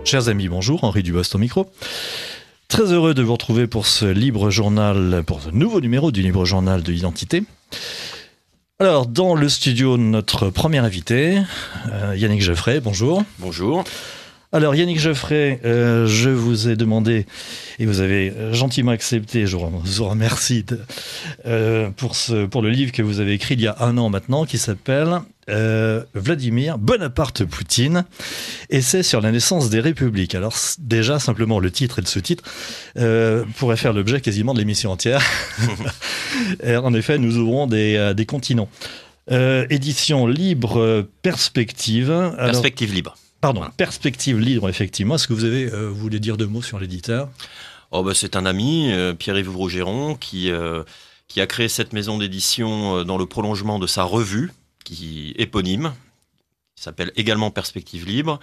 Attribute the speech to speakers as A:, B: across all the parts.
A: Chers amis, bonjour, Henri Dubost au micro. Très heureux de vous retrouver pour ce libre journal, pour ce nouveau numéro du libre journal de l'identité. Alors, dans le studio, notre premier invité, Yannick Geoffrey, bonjour.
B: Bonjour.
A: Alors, Yannick Geoffrey, je vous ai demandé, et vous avez gentiment accepté, je vous remercie pour le livre que vous avez écrit il y a 1 an maintenant, qui s'appelle Vladimir Bonaparte Poutine, essai sur la naissance des républiques. Alors déjà, simplement le titre et le sous-titre pourraient faire l'objet quasiment de l'émission entière. Et en effet, nous ouvrons des continents. Édition libre, perspective. Alors,
B: perspective libre.
A: Pardon,
B: voilà.
A: Perspective libre, effectivement. Est-ce que vous voulez dire 2 mots sur l'éditeur ?
B: C'est un ami, Pierre-Yves Rougeron, qui a créé cette maison d'édition dans le prolongement de sa revue, qui est éponyme, qui s'appelle également Perspective libre,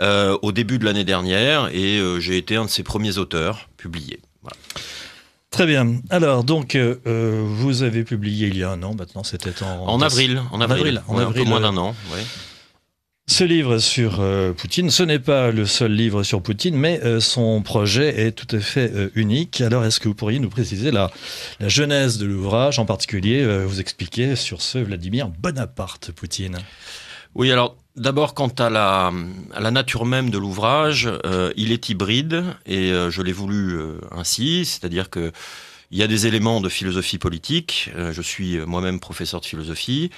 B: au début de l'année dernière, et j'ai été un de ses premiers auteurs publiés. Voilà.
A: Très bien. Alors, donc, vous avez publié il y a 1 an, maintenant, c'était en avril.
B: En avril, un peu moins d'1 an, oui.
A: Ce livre sur Poutine, ce n'est pas le seul livre sur Poutine, mais son projet est tout à fait unique. Alors, est-ce que vous pourriez nous préciser la genèse de l'ouvrage, en particulier vous expliquer sur ce Vladimir Bonaparte Poutine ?
B: Oui, alors d'abord, quant à la nature même de l'ouvrage, il est hybride et je l'ai voulu ainsi, c'est-à-dire que il y a des éléments de philosophie politique. Je suis moi-même professeur de philosophie.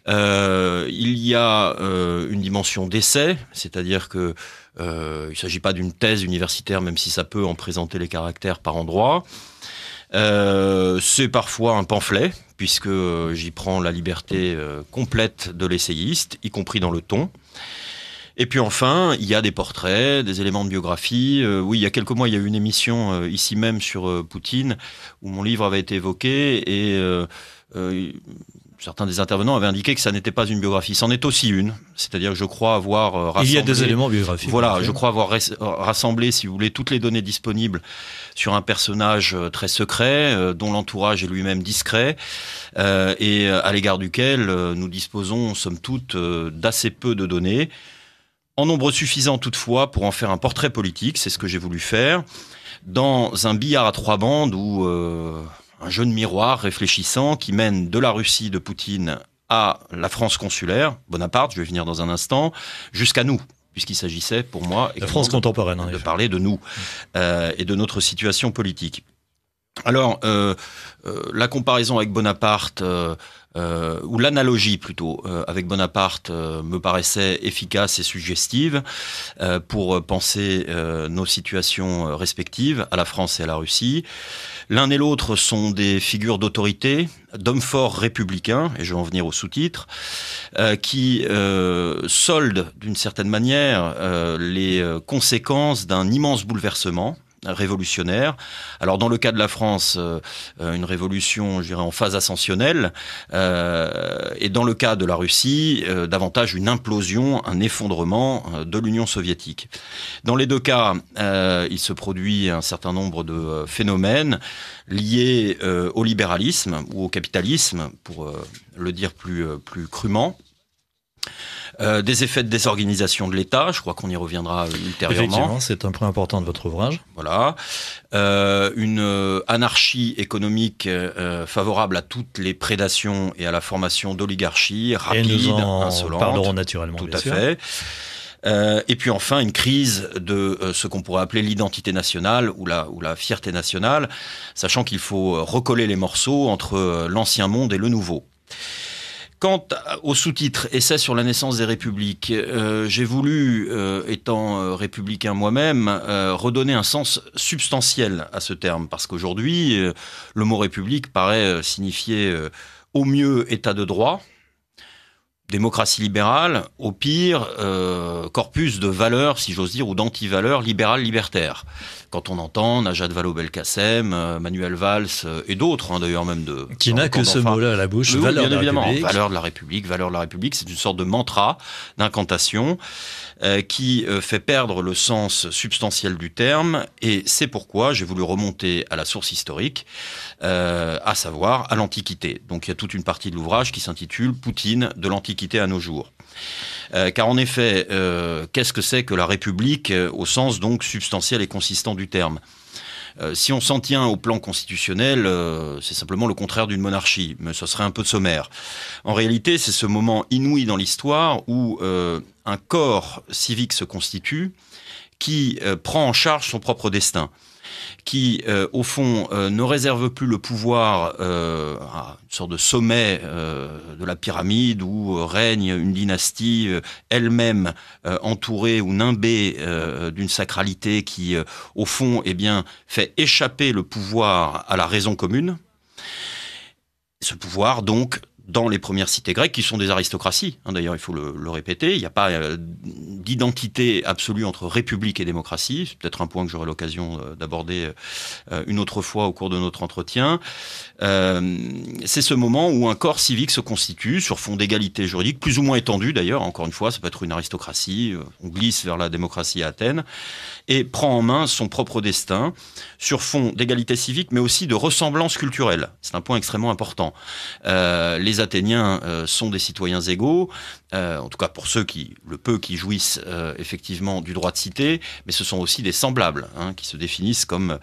B: Il y a une dimension d'essai, c'est-à-dire que il ne s'agit pas d'une thèse universitaire, même si ça peut en présenter les caractères par endroits. C'est parfois un pamphlet, puisque j'y prends la liberté complète de l'essayiste, y compris dans le ton. Et puis enfin, il y a des portraits, des éléments de biographie. Oui, il y a quelques mois, il y a eu une émission ici même sur Poutine, où mon livre avait été évoqué, et certains des intervenants avaient indiqué que ça n'était pas une biographie. C'en est aussi une. C'est-à-dire que je crois avoir rassemblé...
A: Il y a des éléments biographiques.
B: Voilà, je crois avoir rassemblé, si vous voulez, toutes les données disponibles sur un personnage très secret, dont l'entourage est lui-même discret, et à l'égard duquel nous disposons, somme toute, d'assez peu de données. En nombre suffisant toutefois pour en faire un portrait politique, c'est ce que j'ai voulu faire, dans un billard à 3 bandes où... un jeu de miroir réfléchissant qui mène de la Russie de Poutine à la France consulaire, Bonaparte, je vais venir dans un instant, jusqu'à nous, puisqu'il s'agissait pour moi
A: la France contemporaine,
B: de parler de nous et de notre situation politique. Alors, la comparaison avec Bonaparte, ou l'analogie plutôt, avec Bonaparte me paraissait efficace et suggestive pour penser nos situations respectives à la France et à la Russie. L'un et l'autre sont des figures d'autorité, d'hommes forts républicains, et je vais en venir au sous-titre, qui soldent d'une certaine manière les conséquences d'un immense bouleversement révolutionnaire. Alors dans le cas de la France, une révolution, je dirais, en phase ascensionnelle, et dans le cas de la Russie, davantage une implosion, un effondrement de l'Union soviétique. Dans les 2 cas, il se produit un certain nombre de phénomènes liés au libéralisme ou au capitalisme, pour le dire plus crûment. Des effets de désorganisation de l'État, je crois qu'on y reviendra ultérieurement.
A: Effectivement, c'est un point important de votre ouvrage.
B: Voilà. Une anarchie économique favorable à toutes les prédations et à la formation d'oligarchies rapides, insolentes. Et nous en
A: parlerons naturellement,
B: tout à fait. Et puis enfin, une crise de ce qu'on pourrait appeler l'identité nationale ou la fierté nationale, sachant qu'il faut recoller les morceaux entre l'ancien monde et le nouveau. Quant au sous-titre « Essai sur la naissance des républiques », j'ai voulu, étant républicain moi-même, redonner un sens substantiel à ce terme. Parce qu'aujourd'hui, le mot « république » paraît signifier au mieux état de droit, démocratie libérale, au pire, corpus de valeurs, si j'ose dire, ou d'anti-valeurs libérales libertaires. Quand on entend Najat Vallaud-Belkacem, Manuel Valls et d'autres, d'ailleurs même de...
A: Qui n'a que ce mot-là à la bouche,
B: oui,
A: valeur
B: bien
A: de la
B: évidemment,
A: République.
B: Valeur de la République, c'est une sorte de mantra, d'incantation, qui fait perdre le sens substantiel du terme, et c'est pourquoi j'ai voulu remonter à la source historique, à savoir à l'Antiquité. Donc il y a toute une partie de l'ouvrage qui s'intitule « Poutine de l'Antiquité ». l'Antiquité à nos jours. Car en effet, qu'est-ce que c'est que la République au sens donc substantiel et consistant du terme ? Si on s'en tient au plan constitutionnel, c'est simplement le contraire d'une monarchie, mais ce serait un peu sommaire. En réalité, c'est ce moment inouï dans l'histoire où un corps civique se constitue qui prend en charge son propre destin, qui, au fond, ne réserve plus le pouvoir à une sorte de sommet de la pyramide où règne une dynastie elle-même entourée ou nimbée d'une sacralité qui, au fond, eh bien, fait échapper le pouvoir à la raison commune. Ce pouvoir, donc, dans les premières cités grecques, qui sont des aristocraties, d'ailleurs il faut le répéter, il n'y a pas d'identité absolue entre république et démocratie, c'est peut-être un point que j'aurai l'occasion d'aborder une autre fois au cours de notre entretien. C'est ce moment où un corps civique se constitue sur fond d'égalité juridique, plus ou moins étendue d'ailleurs, encore une fois, ça peut être une aristocratie, on glisse vers la démocratie à Athènes, et prend en main son propre destin sur fond d'égalité civique, mais aussi de ressemblance culturelle. C'est un point extrêmement important. Les Athéniens sont des citoyens égaux, en tout cas pour ceux qui jouissent effectivement du droit de cité, mais ce sont aussi des semblables, qui se définissent comme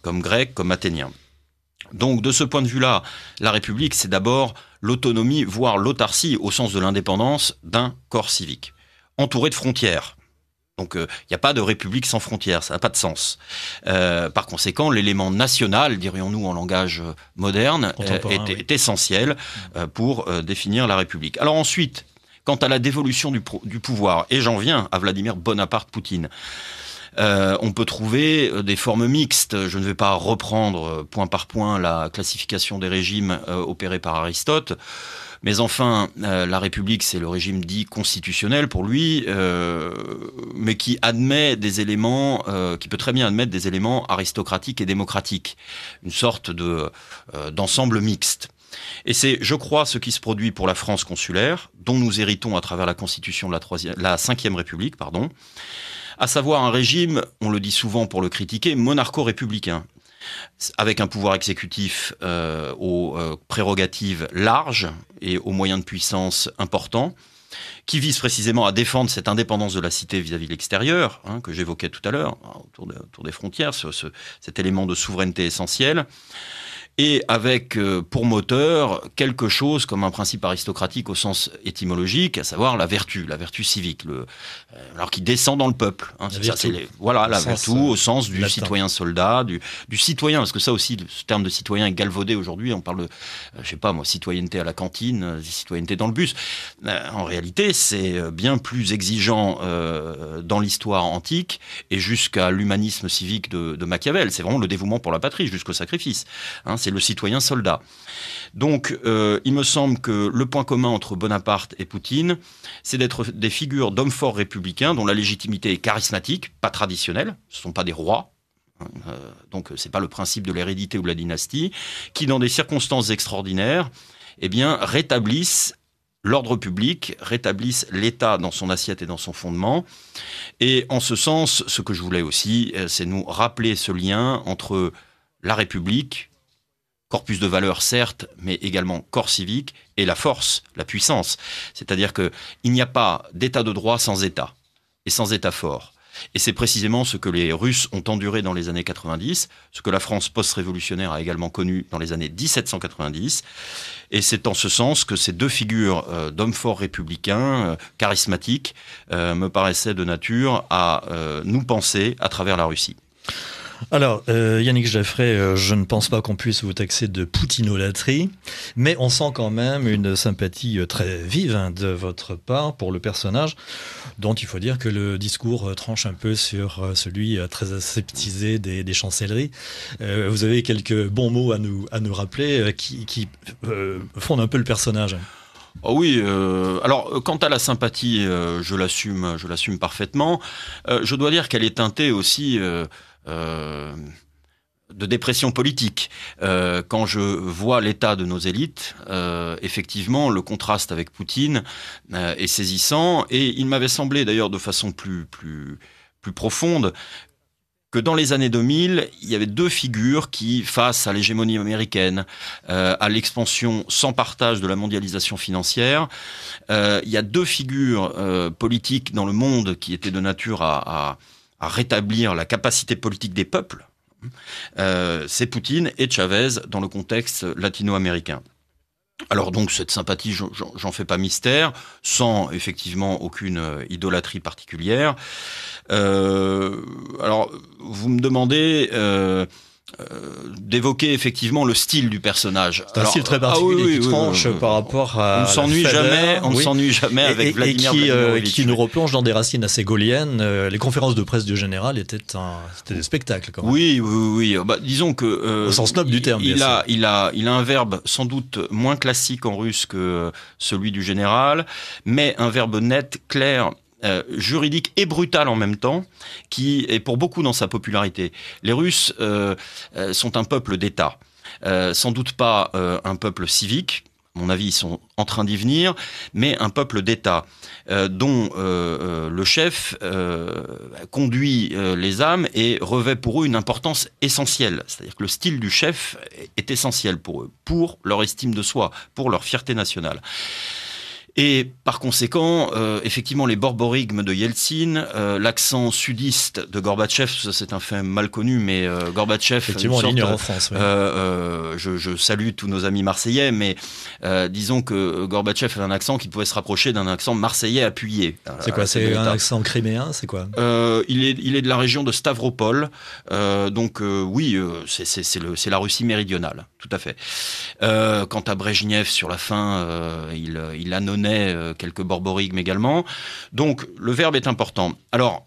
B: Grecs, comme Athéniens. Donc de ce point de vue-là, la République, c'est d'abord l'autonomie, voire l'autarcie, au sens de l'indépendance d'un corps civique, entouré de frontières. Donc il n'y a pas de république sans frontières, ça n'a pas de sens. Par conséquent, l'élément national, dirions-nous en langage moderne, est essentiel pour définir la République. Alors ensuite, quant à la dévolution du pouvoir, et j'en viens à Vladimir Bonaparte-Poutine, on peut trouver des formes mixtes. Je ne vais pas reprendre point par point la classification des régimes opérée par Aristote. Mais enfin, la République, c'est le régime dit constitutionnel pour lui, mais qui admet des éléments, qui peut très bien admettre des éléments aristocratiques et démocratiques, une sorte d'ensemble mixte. Et c'est, je crois, ce qui se produit pour la France consulaire, dont nous héritons à travers la constitution de la Ve République, à savoir un régime, on le dit souvent pour le critiquer, monarcho-républicain, avec un pouvoir exécutif aux prérogatives larges et aux moyens de puissance importants, qui vise précisément à défendre cette indépendance de la cité vis-à-vis de l'extérieur, que j'évoquais tout à l'heure, autour des frontières, cet élément de souveraineté essentiel, et avec pour moteur quelque chose comme un principe aristocratique au sens étymologique, à savoir la vertu civique, alors qui descend dans le peuple. La vertu au sens du citoyen soldat, du citoyen, parce que ça aussi, ce terme de citoyen est galvaudé aujourd'hui. On parle de, citoyenneté à la cantine, citoyenneté dans le bus. En réalité, c'est bien plus exigeant dans l'histoire antique et jusqu'à l'humanisme civique de Machiavel. C'est vraiment le dévouement pour la patrie jusqu'au sacrifice. C'est le citoyen soldat. Donc, il me semble que le point commun entre Bonaparte et Poutine, c'est d'être des figures d'hommes forts républicains dont la légitimité est charismatique, pas traditionnelle, ce ne sont pas des rois, donc c'est pas le principe de l'hérédité ou de la dynastie, qui dans des circonstances extraordinaires, rétablissent l'ordre public, rétablissent l'État dans son assiette et dans son fondement. Et en ce sens, ce que je voulais aussi, c'est nous rappeler ce lien entre la République, corpus de valeurs certes, mais également corps civique, et la force, la puissance. C'est-à-dire qu'il n'y a pas d'état de droit sans État, et sans État fort. Et c'est précisément ce que les Russes ont enduré dans les années 90, ce que la France post-révolutionnaire a également connu dans les années 1790. Et c'est en ce sens que ces deux figures d'hommes forts républicains, charismatiques, me paraissaient de nature à nous penser à travers la Russie.
A: Alors, Yannick Jeffrey, je ne pense pas qu'on puisse vous taxer de poutinolâtrie, mais on sent quand même une sympathie très vive de votre part pour le personnage, dont il faut dire que le discours tranche un peu sur celui très aseptisé des chancelleries. Vous avez quelques bons mots à nous rappeler qui fondent un peu le personnage.
B: Oh oui, alors quant à la sympathie, je l'assume parfaitement. Je dois dire qu'elle est teintée aussi de dépression politique. Quand je vois l'état de nos élites, effectivement, le contraste avec Poutine est saisissant, et il m'avait semblé d'ailleurs de façon plus profonde que dans les années 2000, il y avait deux figures qui, face à l'hégémonie américaine, à l'expansion sans partage de la mondialisation financière, il y a deux figures politiques dans le monde qui étaient de nature à rétablir la capacité politique des peuples. C'est Poutine et Chavez dans le contexte latino-américain. Alors donc cette sympathie, j'en fais pas mystère, sans effectivement aucune idolâtrie particulière. Alors vous me demandez d'évoquer effectivement le style du personnage.
A: C'est un style très particulier qui tranche par rapport à.
B: On ne s'ennuie jamais avec Vladimir Vladimirovitch.
A: Qui nous replonge dans des racines assez gaulliennes. Les conférences de presse du général c'était des spectacles quand même.
B: Oui. Bah, disons que
A: au sens noble du terme.
B: Il a un verbe sans doute moins classique en russe que celui du général, mais un verbe net, clair. Juridique et brutal en même temps, qui est pour beaucoup dans sa popularité. Les Russes sont un peuple d'État, sans doute pas un peuple civique, à mon avis ils sont en train d'y venir, mais un peuple d'État dont le chef conduit les âmes et revêt pour eux une importance essentielle. C'est-à-dire que le style du chef est essentiel pour eux, pour leur estime de soi, pour leur fierté nationale. Et par conséquent, effectivement, les borborigmes de Yeltsin, l'accent sudiste de Gorbatchev, ça c'est un fait mal connu, mais Gorbatchev...
A: Effectivement, on l'ignore en France. Oui.
B: Je salue tous nos amis marseillais, mais disons que Gorbatchev avait un accent qui pouvait se rapprocher d'un accent marseillais appuyé.
A: C'est quoi? C'est un accent criméen? C'est quoi?
B: Il est de la région de Stavropol, donc oui, c'est la Russie méridionale, tout à fait. Quant à Brejnev, sur la fin, il annonnait quelques borborigmes également. Donc, le verbe est important. Alors,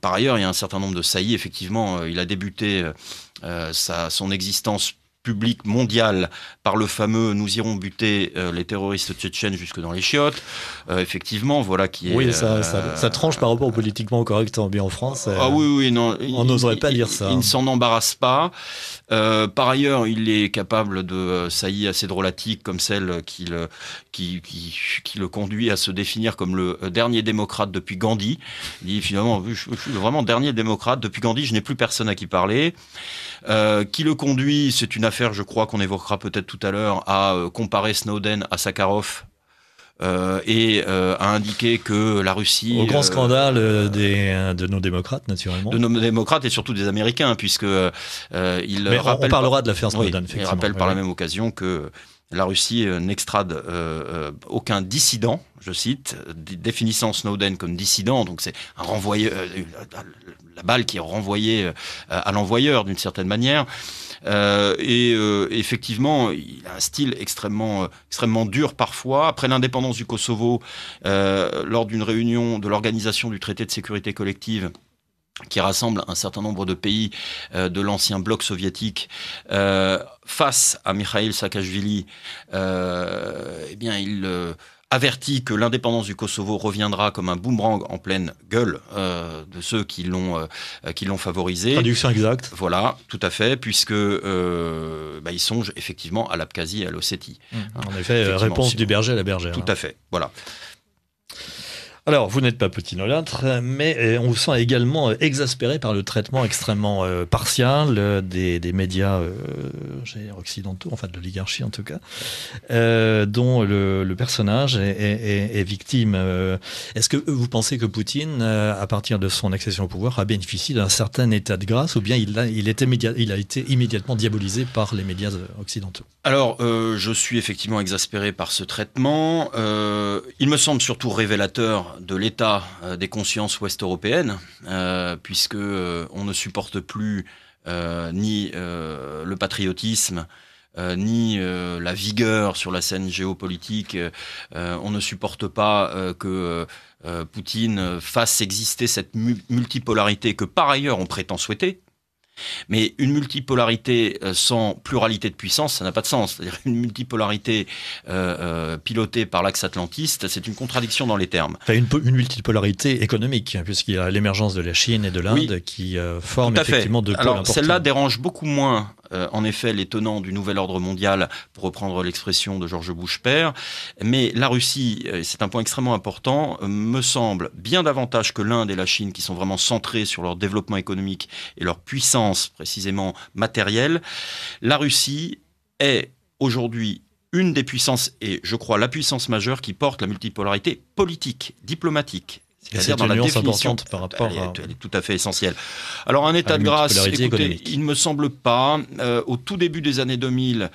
B: par ailleurs, il y a un certain nombre de saillies. Effectivement, il a débuté son existence publique mondiale par le fameux « nous irons buter les terroristes tchétchènes jusque dans les chiottes ». Effectivement, voilà qui est...
A: Oui, ça tranche par rapport au politiquement correct en France.
B: Oui, non.
A: On n'oserait pas dire ça.
B: Il ne s'en embarrasse pas. Par ailleurs, il est capable de saillies assez drôlatiques comme celle qui le conduit à se définir comme le dernier démocrate depuis Gandhi. Il dit finalement, je suis vraiment dernier démocrate depuis Gandhi, je n'ai plus personne à qui parler. Qui le conduit, c'est une affaire, je crois, qu'on évoquera peut-être tout à l'heure, à comparer Snowden à Sakharov. Et a indiqué que la Russie...
A: Au grand scandale de nos démocrates, naturellement.
B: De nos démocrates et surtout des Américains, puisque il
A: Mais
B: rappelle...
A: on parlera de l'affaire Snowden, effectivement.
B: Il rappelle par la même occasion que la Russie n'extrade aucun dissident, je cite, définissant Snowden comme dissident, donc c'est un renvoyeur, la balle qui est renvoyée à l'envoyeur d'une certaine manière. Effectivement, il a un style extrêmement dur parfois. Après l'indépendance du Kosovo, lors d'une réunion de l'Organisation du traité de sécurité collective, qui rassemble un certain nombre de pays de l'ancien bloc soviétique, face à Mikhail Saakashvili, eh bien, il avertit que l'indépendance du Kosovo reviendra comme un boomerang en pleine gueule de ceux qui l'ont favorisé.
A: Traduction exacte.
B: Voilà, tout à fait, puisque il songe effectivement à l'Abkhazie et à l'Ossétie.
A: En effet, réponse du berger à la bergère.
B: Tout à fait, voilà.
A: Alors, vous n'êtes pas potinolâtre, mais on vous sent également exaspéré par le traitement extrêmement partial des médias occidentaux, enfin de l'oligarchie en tout cas, dont le personnage est victime. Est-ce que vous pensez que Poutine, à partir de son accession au pouvoir, a bénéficié d'un certain état de grâce, ou bien il a été immédiatement diabolisé par les médias occidentaux?
B: Alors, je suis effectivement exaspéré par ce traitement. Il me semble surtout révélateur de l'état des consciences ouest-européennes, puisque on ne supporte plus ni le patriotisme, ni la vigueur sur la scène géopolitique. On ne supporte pas que Poutine fasse exister cette multipolarité que par ailleurs on prétend souhaiter. Mais une multipolarité sans pluralité de puissance, ça n'a pas de sens. C'est-à-dire une multipolarité pilotée par l'axe atlantiste, c'est une contradiction dans les termes.
A: Enfin, une multipolarité économique, puisqu'il y a l'émergence de la Chine et de l'Inde qui forment effectivement deux pôles importants.
B: Alors celle-là dérange beaucoup moins en effet les tenants du nouvel ordre mondial, pour reprendre l'expression de George Bush père. Mais la Russie, c'est un point extrêmement important, me semble bien davantage que l'Inde et la Chine, qui sont vraiment centrés sur leur développement économique et leur puissance précisément matérielle. La Russie est aujourd'hui une des puissances, et je crois la puissance majeure qui porte la multipolarité politique, diplomatique.
A: C'est dans la définition par rapport
B: elle est tout à fait essentielle. Alors un état de grâce, écoutez, il ne me semble pas. Au tout début des années 2000,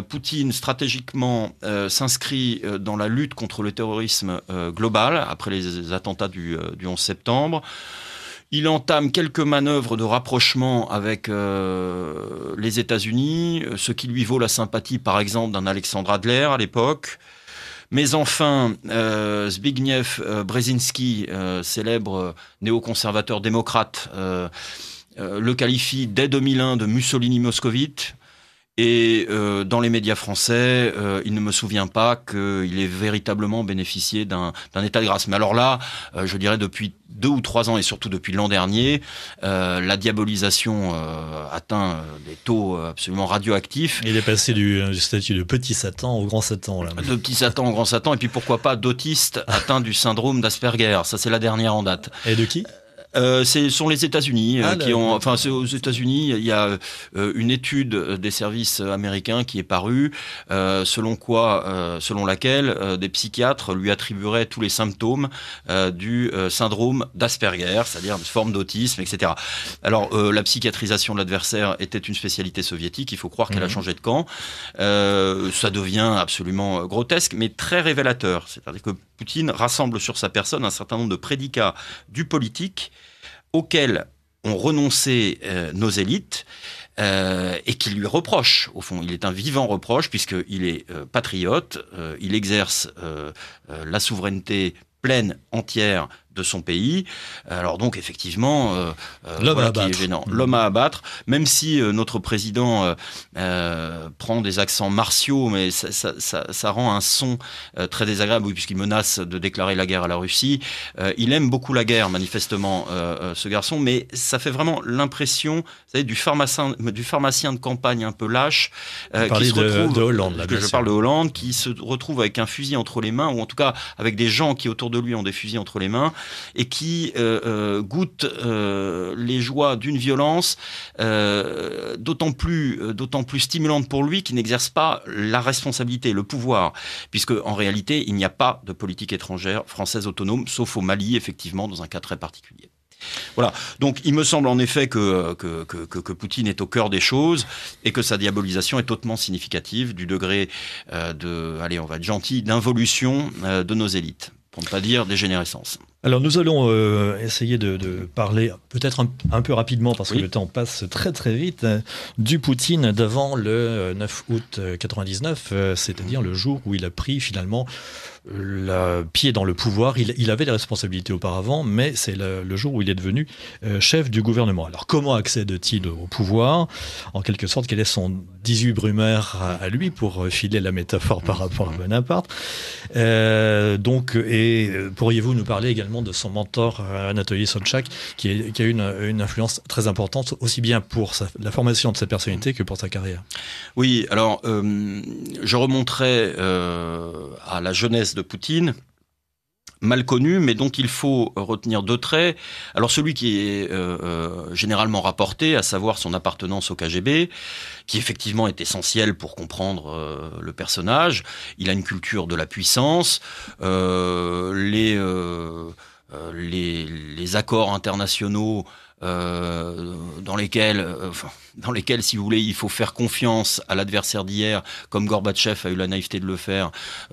B: Poutine stratégiquement s'inscrit dans la lutte contre le terrorisme global après les attentats du 11 septembre. Il entame quelques manœuvres de rapprochement avec les États-Unis, ce qui lui vaut la sympathie, par exemple, d'un Alexandre Adler à l'époque. Mais enfin, Zbigniew Brzezinski, célèbre néoconservateur démocrate, le qualifie dès 2001 de Mussolini moscovite. Et dans les médias français, il ne me souvient pas qu'il ait véritablement bénéficié d'un état de grâce. Mais alors là, je dirais depuis 2 ou 3 ans, et surtout depuis l'an dernier, la diabolisation atteint des taux absolument radioactifs.
A: Il est passé du statut de petit Satan au grand Satan. Là.
B: De petit Satan au grand Satan, et puis pourquoi pas d'autiste atteint du syndrome d'Asperger. Ça, c'est la dernière en date.
A: Et de qui ?
B: Ce sont les États-Unis qui ont. Enfin, aux États-Unis, il y a une étude des services américains qui est parue, selon laquelle des psychiatres lui attribueraient tous les symptômes du syndrome d'Asperger, c'est-à-dire une forme d'autisme, etc. Alors, la psychiatrisation de l'adversaire était une spécialité soviétique. Il faut croire qu'elle a changé de camp. Ça devient absolument grotesque, mais très révélateur. C'est-à-dire que Poutine rassemble sur sa personne un certain nombre de prédicats du politique auxquels ont renoncé nos élites et qui lui reprochent. Au fond, il est un vivant reproche puisqu'il est patriote, il exerce la souveraineté pleine, entière de son pays. Alors donc effectivement,
A: l'homme à abattre.
B: Qui est gênant. L'homme à abattre, même si notre président prend des accents martiaux, mais ça rend un son très désagréable, oui, puisqu'il menace de déclarer la guerre à la Russie. Il aime beaucoup la guerre, manifestement, ce garçon, mais ça fait vraiment l'impression, vous savez, du pharmacien de campagne un peu lâche, qui se retrouve,
A: de Hollande, là,
B: je parle de Hollande, qui se retrouve avec un fusil entre les mains, ou en tout cas avec des gens qui autour de lui ont des fusils entre les mains, et qui goûte les joies d'une violence d'autant plus stimulante pour lui, qui n'exerce pas la responsabilité, le pouvoir, puisque en réalité il n'y a pas de politique étrangère française autonome, sauf au Mali, effectivement, dans un cas très particulier. Voilà. Donc, il me semble en effet que Poutine est au cœur des choses et que sa diabolisation est hautement significative du degré allez, on va être gentil, d'involution de nos élites, pour ne pas dire dégénérescence.
A: Alors nous allons essayer de parler peut-être un peu rapidement parce que le temps passe très très vite du Poutine d'avant le 9 août 99, c'est-à-dire le jour où il a pris finalement le pied dans le pouvoir. Il avait des responsabilités auparavant, mais c'est le jour où il est devenu chef du gouvernement. Alors comment accède-t-il au pouvoir ? En quelque sorte, quel est son 18 Brumaire à lui, pour filer la métaphore par rapport à Bonaparte. Pourriez-vous nous parler également de son mentor Anatoly Sobchak, qui a eu une influence très importante, aussi bien pour la formation de sa personnalité que pour sa carrière.
B: Oui, alors je remonterai à la jeunesse de Poutine, mal connu, mais dont il faut retenir 2 traits. Alors celui qui est généralement rapporté, à savoir son appartenance au KGB, qui effectivement est essentiel pour comprendre le personnage. Il a une culture de la puissance, les accords internationaux dans lesquels, si vous voulez, il faut faire confiance à l'adversaire d'hier, comme Gorbatchev a eu la naïveté de le faire,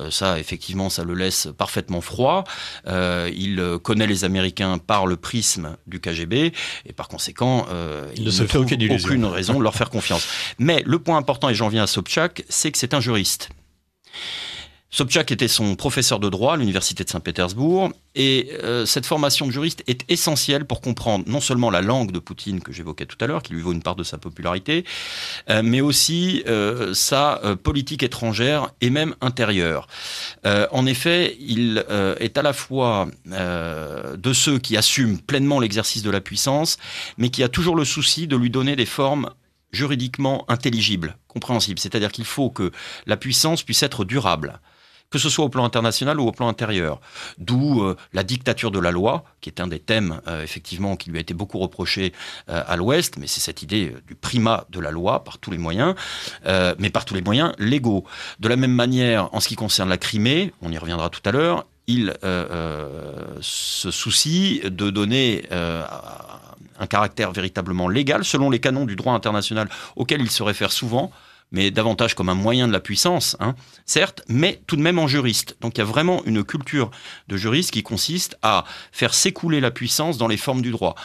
B: ça, effectivement, ça le laisse parfaitement froid. Il connaît les Américains par le prisme du KGB, et par conséquent, il ne se fait aucune raison de leur faire confiance. Mais le point important, et j'en viens à Sobchak, c'est que c'est un juriste. Sobchak était son professeur de droit à l'université de Saint-Pétersbourg, et cette formation de juriste est essentielle pour comprendre non seulement la langue de Poutine que j'évoquais tout à l'heure, qui lui vaut une part de sa popularité, mais aussi sa politique étrangère et même intérieure. En effet, il est à la fois de ceux qui assument pleinement l'exercice de la puissance, mais qui a toujours le souci de lui donner des formes juridiquement intelligible, compréhensible. C'est-à-dire qu'il faut que la puissance puisse être durable, que ce soit au plan international ou au plan intérieur. D'où la dictature de la loi, qui est un des thèmes, effectivement, qui lui a été beaucoup reproché à l'Ouest, mais c'est cette idée du primat de la loi par tous les moyens, mais par tous les moyens légaux. De la même manière, en ce qui concerne la Crimée, on y reviendra tout à l'heure, il se soucie de donner un caractère véritablement légal, selon les canons du droit international auquel il se réfère souvent, mais davantage comme un moyen de la puissance, certes, mais tout de même en juriste. Donc il y a vraiment une culture de juriste qui consiste à faire s'écouler la puissance dans les formes du droit.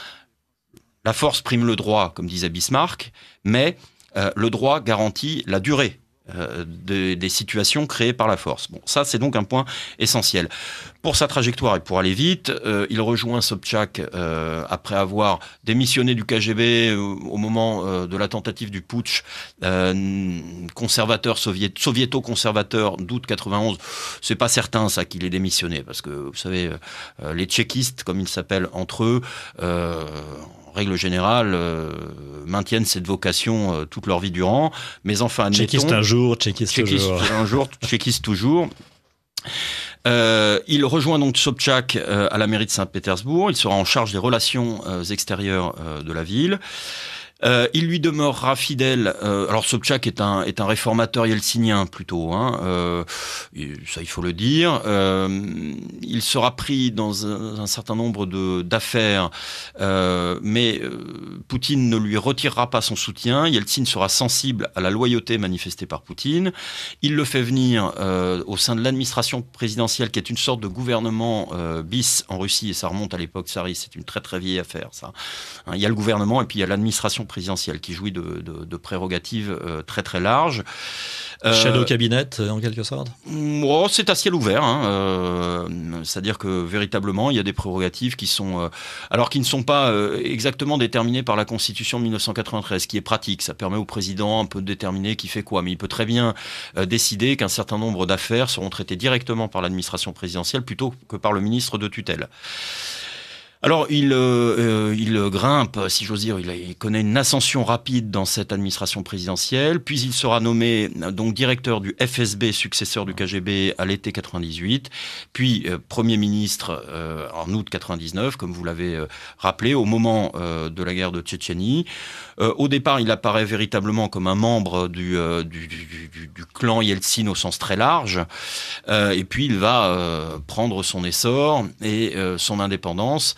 B: La force prime le droit, comme disait Bismarck, mais le droit garantit la durée des situations créées par la force. Bon, ça, c'est donc un point essentiel. Pour sa trajectoire et pour aller vite, il rejoint Sobchak après avoir démissionné du KGB au moment de la tentative du putsch conservateur soviéto-conservateur d'août 91. C'est pas certain ça qu'il ait démissionné parce que vous savez, les tchéquistes, comme ils s'appellent entre eux, en règle générale, maintiennent cette vocation toute leur vie durant. Mais enfin, admettons...
A: Tchéquiste un jour, tchéquiste toujours.
B: Un jour, tchéquiste toujours. Il rejoint donc Sobchak à la mairie de Saint-Pétersbourg. Il sera en charge des relations extérieures de la ville. Il lui demeurera fidèle. Alors Sobchak est un réformateur yeltsinien plutôt, ça il faut le dire. Il sera pris dans un certain nombre d'affaires, mais Poutine ne lui retirera pas son soutien. Yeltsin sera sensible à la loyauté manifestée par Poutine. Il le fait venir au sein de l'administration présidentielle, qui est une sorte de gouvernement bis en Russie, et ça remonte à l'époque tsariste. C'est une très très vieille affaire, ça. Il y a le gouvernement et puis il y a l'administration présidentielle qui jouit de prérogatives très très larges.
A: Shadow cabinet, en quelque sorte.
B: C'est à ciel ouvert, c'est-à-dire que véritablement il y a des prérogatives qui sont, alors qui ne sont pas exactement déterminées par la Constitution de 1993, qui est pratique. Ça permet au président un peu de déterminer qui fait quoi, mais il peut très bien décider qu'un certain nombre d'affaires seront traitées directement par l'administration présidentielle plutôt que par le ministre de tutelle. Alors, il grimpe, si j'ose dire, il connaît une ascension rapide dans cette administration présidentielle, puis il sera nommé donc directeur du FSB, successeur du KGB, à l'été 98, puis Premier ministre en août 99, comme vous l'avez rappelé, au moment de la guerre de Tchétchénie. Au départ, il apparaît véritablement comme un membre du clan Yeltsin au sens très large, et puis il va prendre son essor et son indépendance,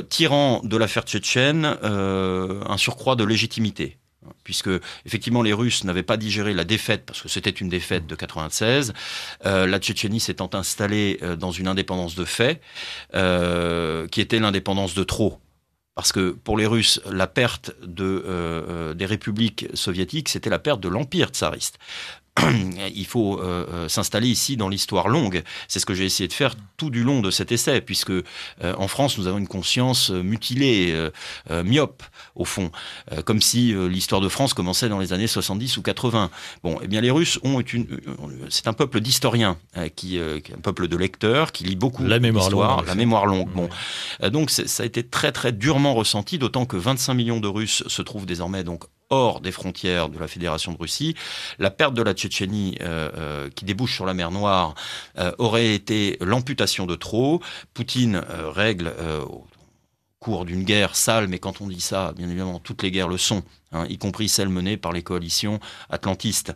B: tirant de l'affaire tchétchène un surcroît de légitimité. Puisque, effectivement, les Russes n'avaient pas digéré la défaite, parce que c'était une défaite de 96, la Tchétchénie s'étant installée dans une indépendance de fait, qui était l'indépendance de trop. Parce que pour les Russes, la perte des républiques soviétiques, c'était la perte de l'empire tsariste. Il faut s'installer ici dans l'histoire longue. C'est ce que j'ai essayé de faire tout du long de cet essai, puisque en France, nous avons une conscience mutilée, myope, au fond, comme si l'histoire de France commençait dans les années 70 ou 80. Bon, eh bien, les Russes c'est un peuple d'historiens, qui est un peuple de lecteurs, qui lit beaucoup l'histoire, la mémoire longue. Bon, donc ça a été très très durement ressenti, d'autant que 25 millions de Russes se trouvent désormais donc hors des frontières de la Fédération de Russie. La perte de la Tchétchénie qui débouche sur la mer Noire aurait été l'amputation de trop. Poutine règle au cours d'une guerre sale, mais quand on dit ça, bien évidemment, toutes les guerres le sont, y compris celles menées par les coalitions atlantistes,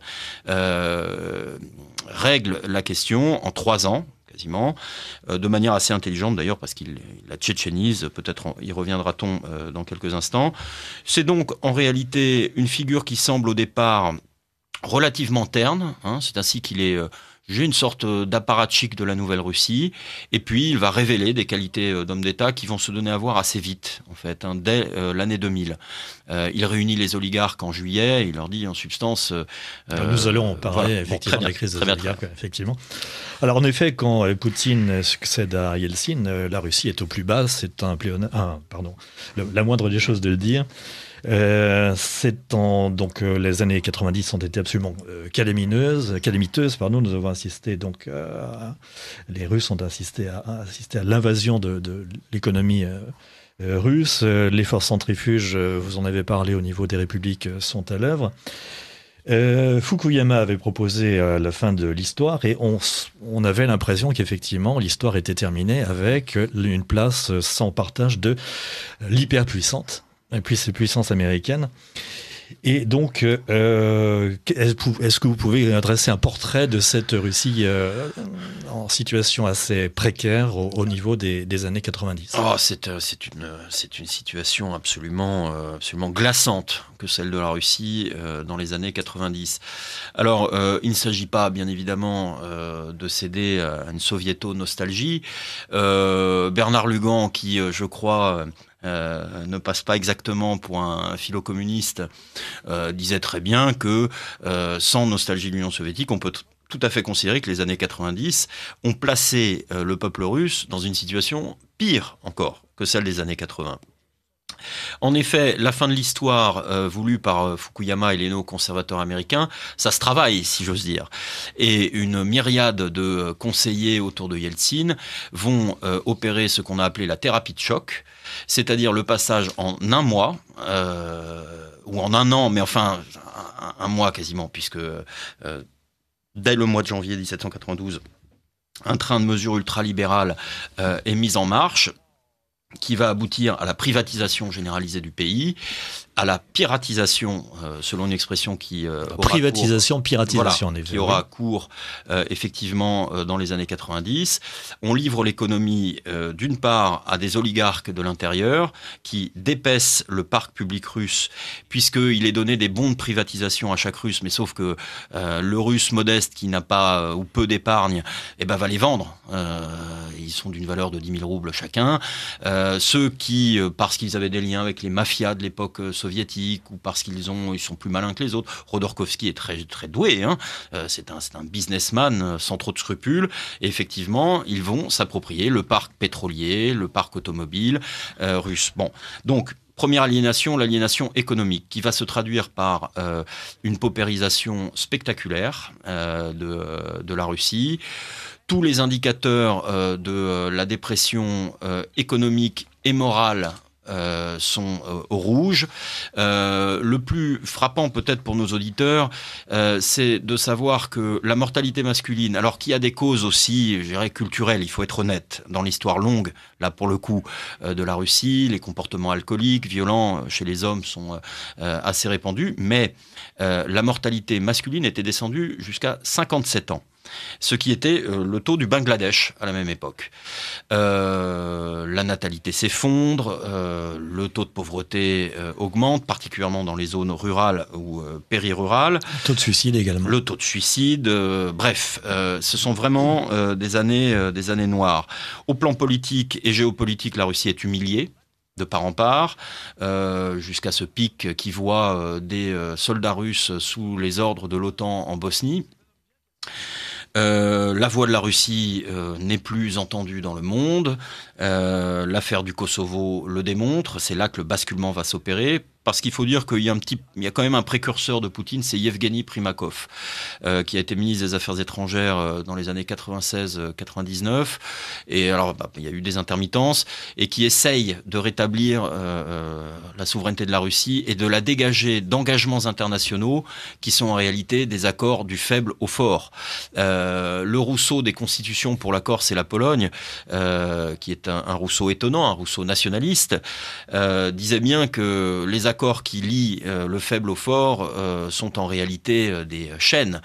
B: règle la question en 3 ans, quasiment, de manière assez intelligente d'ailleurs, parce qu'il la tchétchénise, peut-être y reviendra-t-on dans quelques instants. C'est donc en réalité une figure qui semble au départ relativement terne, c'est ainsi qu'il est jugé une sorte d'apparatchik de la Nouvelle-Russie, et puis il va révéler des qualités d'homme d'État qui vont se donner à voir assez vite, en fait, dès l'année 2000. Il réunit les oligarques en juillet, il leur dit en substance...
A: nous allons parler effectivement de la crise des oligarques, effectivement. Alors en effet, quand Poutine succède à Yeltsin, la Russie est au plus bas, c'est la moindre des choses de le dire. Donc les années 90 ont été absolument calamiteuses. Nous avons assisté donc les Russes ont assisté à l'invasion de l'économie russe. Les forces centrifuges, vous en avez parlé au niveau des républiques, sont à l'œuvre. Fukuyama avait proposé la fin de l'histoire et on avait l'impression qu'effectivement l'histoire était terminée avec une place sans partage de l'hyperpuissante, et puis ces puissances américaines. Et donc, est-ce que vous pouvez dresser un portrait de cette Russie en situation assez précaire au niveau des années 90 ?
B: C'est une situation absolument glaçante que celle de la Russie dans les années 90. Alors, il ne s'agit pas, bien évidemment, de céder à une soviéto-nostalgie. Bernard Lugan, qui, je crois... ne passe pas exactement pour un philo-communiste, disait très bien que sans nostalgie de l'Union soviétique, on peut tout à fait considérer que les années 90 ont placé le peuple russe dans une situation pire encore que celle des années 80. En effet, la fin de l'histoire voulue par Fukuyama et les néoconservateurs américains, ça se travaille, si j'ose dire. Et une myriade de conseillers autour de Yeltsin vont opérer ce qu'on a appelé la thérapie de choc, c'est-à-dire le passage en un mois, ou en un an, mais enfin un mois quasiment, puisque dès le mois de janvier 1792, un train de mesures ultralibérales est mis en marche, qui va aboutir à la privatisation généralisée du pays, à la piratisation, selon une expression qui aura
A: piratisation,
B: en effet, qui aura cours effectivement dans les années 90. On livre l'économie d'une part à des oligarques de l'intérieur qui dépaissent le parc public russe, puisqu'il est donné des bons de privatisation à chaque Russe, mais sauf que le Russe modeste qui n'a pas ou peu d'épargne, va les vendre. Ils sont d'une valeur de 10 000 roubles chacun. Ceux qui, parce qu'ils avaient des liens avec les mafias de l'époque soviétique ou parce qu'ils sont plus malins que les autres. Khodorkovsky est très, très doué, hein. C'est un businessman sans trop de scrupules. Et effectivement, ils vont s'approprier le parc pétrolier, le parc automobile russe. Bon, donc, première aliénation, l'aliénation économique, qui va se traduire par une paupérisation spectaculaire de la Russie. Tous les indicateurs de la dépression économique et morale sont au rouge. Le plus frappant peut-être pour nos auditeurs, c'est de savoir que la mortalité masculine, alors qu'il y a des causes aussi, je dirais, culturelles, il faut être honnête, dans l'histoire longue, là pour le coup, de la Russie, les comportements alcooliques, violents chez les hommes sont assez répandus, mais la mortalité masculine était descendue jusqu'à 57 ans. Ce qui était le taux du Bangladesh à la même époque. La natalité s'effondre, le taux de pauvreté augmente, particulièrement dans les zones rurales ou périrurales.
A: Le taux de suicide également.
B: Le taux de suicide, bref, ce sont vraiment des années noires. Au plan politique et géopolitique, la Russie est humiliée de part en part, jusqu'à ce pic qui voit des soldats russes sous les ordres de l'OTAN en Bosnie. La voix de la Russie n'est plus entendue dans le monde. L'affaire du Kosovo le démontre. C'est là que le basculement va s'opérer. Parce qu'il faut dire qu'il y a quand même un précurseur de Poutine, c'est Yevgeny Primakov, qui a été ministre des Affaires étrangères dans les années 96-99. Et alors, il y a eu des intermittences, et qui essaye de rétablir la souveraineté de la Russie et de la dégager d'engagements internationaux qui sont en réalité des accords du faible au fort. Le Rousseau des constitutions pour la Corse et la Pologne, qui est un Rousseau étonnant, un Rousseau nationaliste, disait bien que les accords qui lient le faible au fort sont en réalité des chaînes.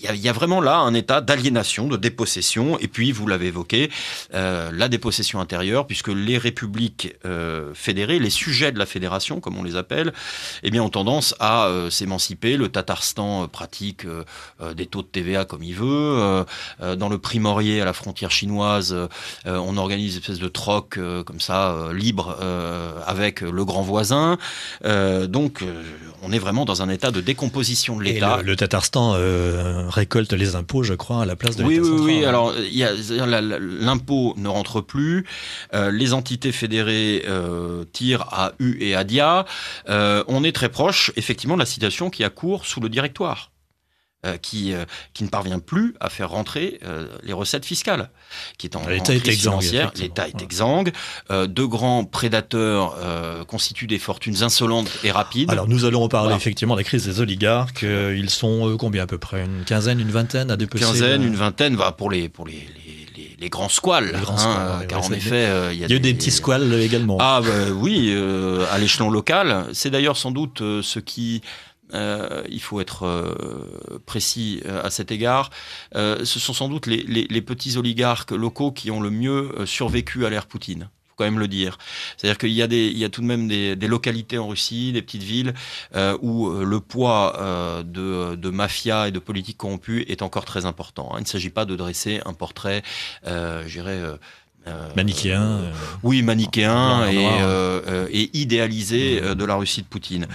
B: Il y a vraiment là un état d'aliénation, de dépossession, et puis, vous l'avez évoqué, la dépossession intérieure, puisque les républiques fédérées, les sujets de la fédération, comme on les appelle, ont tendance à s'émanciper. Le Tatarstan pratique des taux de TVA comme il veut. Dans le Primorié, à la frontière chinoise, on organise une espèce de troc comme ça, libre, avec le grand voisin. On est vraiment dans un état de décomposition de l'État.
A: Et le Tatarstan récolte les impôts, je crois, à la place de l'État central.
B: Oui. Alors, l'impôt ne rentre plus. Les entités fédérées tirent à U et à Dia. On est très proche, effectivement, de la situation qui a cours sous le Directoire. qui ne parvient plus à faire rentrer les recettes fiscales, qui est en
A: L'État est
B: crise
A: exsangue,
B: financière. L'État est exsangue. De grands prédateurs constituent des fortunes insolentes et rapides.
A: Alors nous allons reparler effectivement de la crise des oligarques. Ils sont combien à peu près? Une quinzaine, une vingtaine à dépecer?
B: Une vingtaine, pour les grands squales. Car en effet,
A: il y a eu des petits squales également.
B: Ah oui, à l'échelon local. C'est d'ailleurs sans doute ce qui... il faut être précis à cet égard. Ce sont sans doute les petits oligarques locaux qui ont le mieux survécu à l'ère Poutine. Faut quand même le dire. C'est-à-dire qu'il y a tout de même des localités en Russie, des petites villes où le poids de mafia et de politique corrompue est encore très important. Il ne s'agit pas de dresser un portrait, je dirais...
A: manichéen.
B: Oui, manichéen et idéalisé de la Russie de Poutine.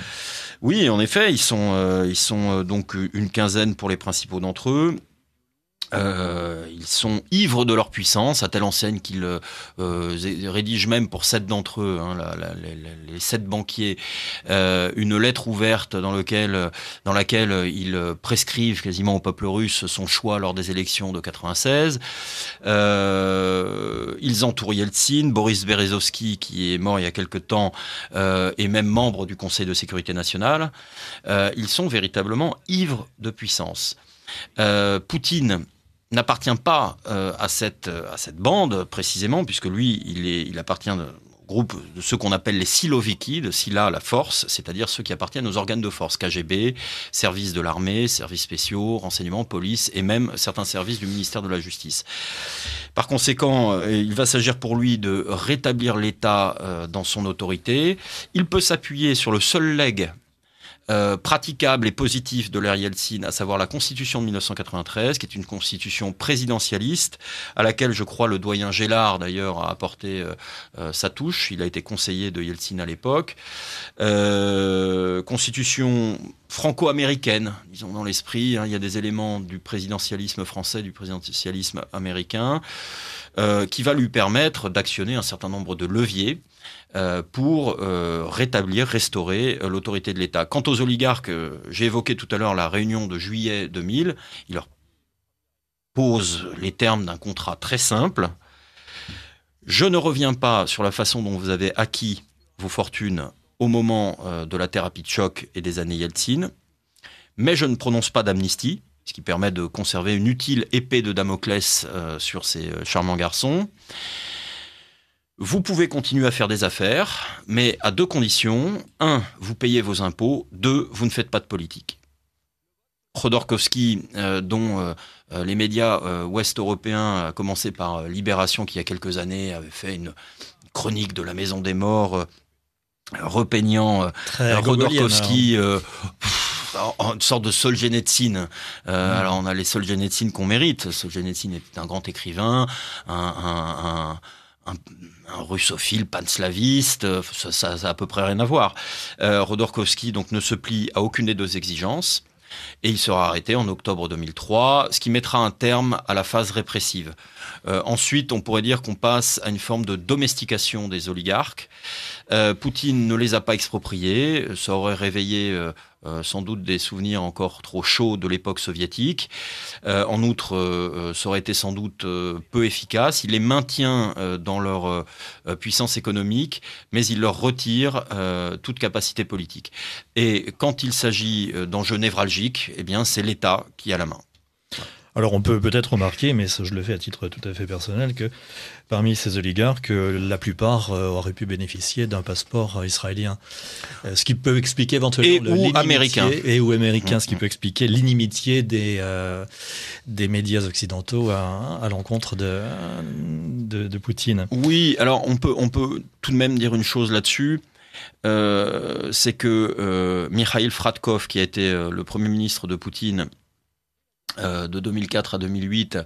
B: Oui, en effet, ils sont donc une quinzaine pour les principaux d'entre eux. Ils sont ivres de leur puissance, à telle enseigne qu'ils rédigent même pour 7 d'entre eux, les 7 banquiers, une lettre ouverte dans laquelle ils prescrivent quasiment au peuple russe son choix lors des élections de 96. Ils entourent Yeltsin, Boris Berezovsky, qui est mort il y a quelque temps, est même membre du Conseil de sécurité nationale. Ils sont véritablement ivres de puissance. Poutine n'appartient pas à cette bande précisément, puisque lui, il appartient au groupe de ceux qu'on appelle les siloviki, de Silla, la force, c'est-à-dire ceux qui appartiennent aux organes de force, KGB, services de l'armée, services spéciaux, renseignements, police et même certains services du ministère de la Justice. Par conséquent, il va s'agir pour lui de rétablir l'État dans son autorité. Il peut s'appuyer sur le seul legs praticable et positif de l'ère Yeltsin, à savoir la Constitution de 1993, qui est une constitution présidentialiste, à laquelle, je crois, le doyen Gélard, d'ailleurs, a apporté sa touche. Il a été conseiller de Yeltsin à l'époque. Constitution franco-américaine, disons dans l'esprit. Il y a des éléments du présidentialisme français, du présidentialisme américain, qui va lui permettre d'actionner un certain nombre de leviers pour restaurer l'autorité de l'État. Quant aux oligarques, j'ai évoqué tout à l'heure la réunion de juillet 2000. Il leur pose les termes d'un contrat très simple. Je ne reviens pas sur la façon dont vous avez acquis vos fortunes au moment de la thérapie de choc et des années Yeltsin, mais je ne prononce pas d'amnistie, ce qui permet de conserver une utile épée de Damoclès sur ces charmants garçons. Vous pouvez continuer à faire des affaires, mais à 2 conditions. 1, vous payez vos impôts. 2, vous ne faites pas de politique. Khodorkovsky, dont les médias ouest-européens, à commencer par Libération, qui il y a quelques années avait fait une chronique de la Maison des Morts, repeignant Khodorkovsky... une sorte de Solzhenitsyn. Alors on a les Solzhenitsyn qu'on mérite. Solzhenitsyn est un grand écrivain, un russophile, panslaviste, ça a à peu près rien à voir. Khodorkovsky donc ne se plie à aucune des 2 exigences et il sera arrêté en octobre 2003, ce qui mettra un terme à la phase répressive. Ensuite, on pourrait dire qu'on passe à une forme de domestication des oligarques. Poutine ne les a pas expropriés, ça aurait réveillé sans doute des souvenirs encore trop chauds de l'époque soviétique. En outre, ça aurait été sans doute peu efficace. Il les maintient dans leur puissance économique, mais il leur retire toute capacité politique. Et quand il s'agit d'enjeux névralgiques, eh bien, c'est l'État qui a la main.
A: Alors on peut peut-être remarquer, mais ça, je le fais à titre tout à fait personnel, que parmi ces oligarques, la plupart auraient pu bénéficier d'un passeport israélien. Ce qui peut expliquer éventuellement
B: ou américain.
A: Ou américain, ce qui peut expliquer l'inimitié des médias occidentaux à l'encontre de Poutine.
B: Oui, alors on peut tout de même dire une chose là-dessus. C'est que Mikhail Fradkov, qui a été le Premier ministre de Poutine, de 2004 à 2008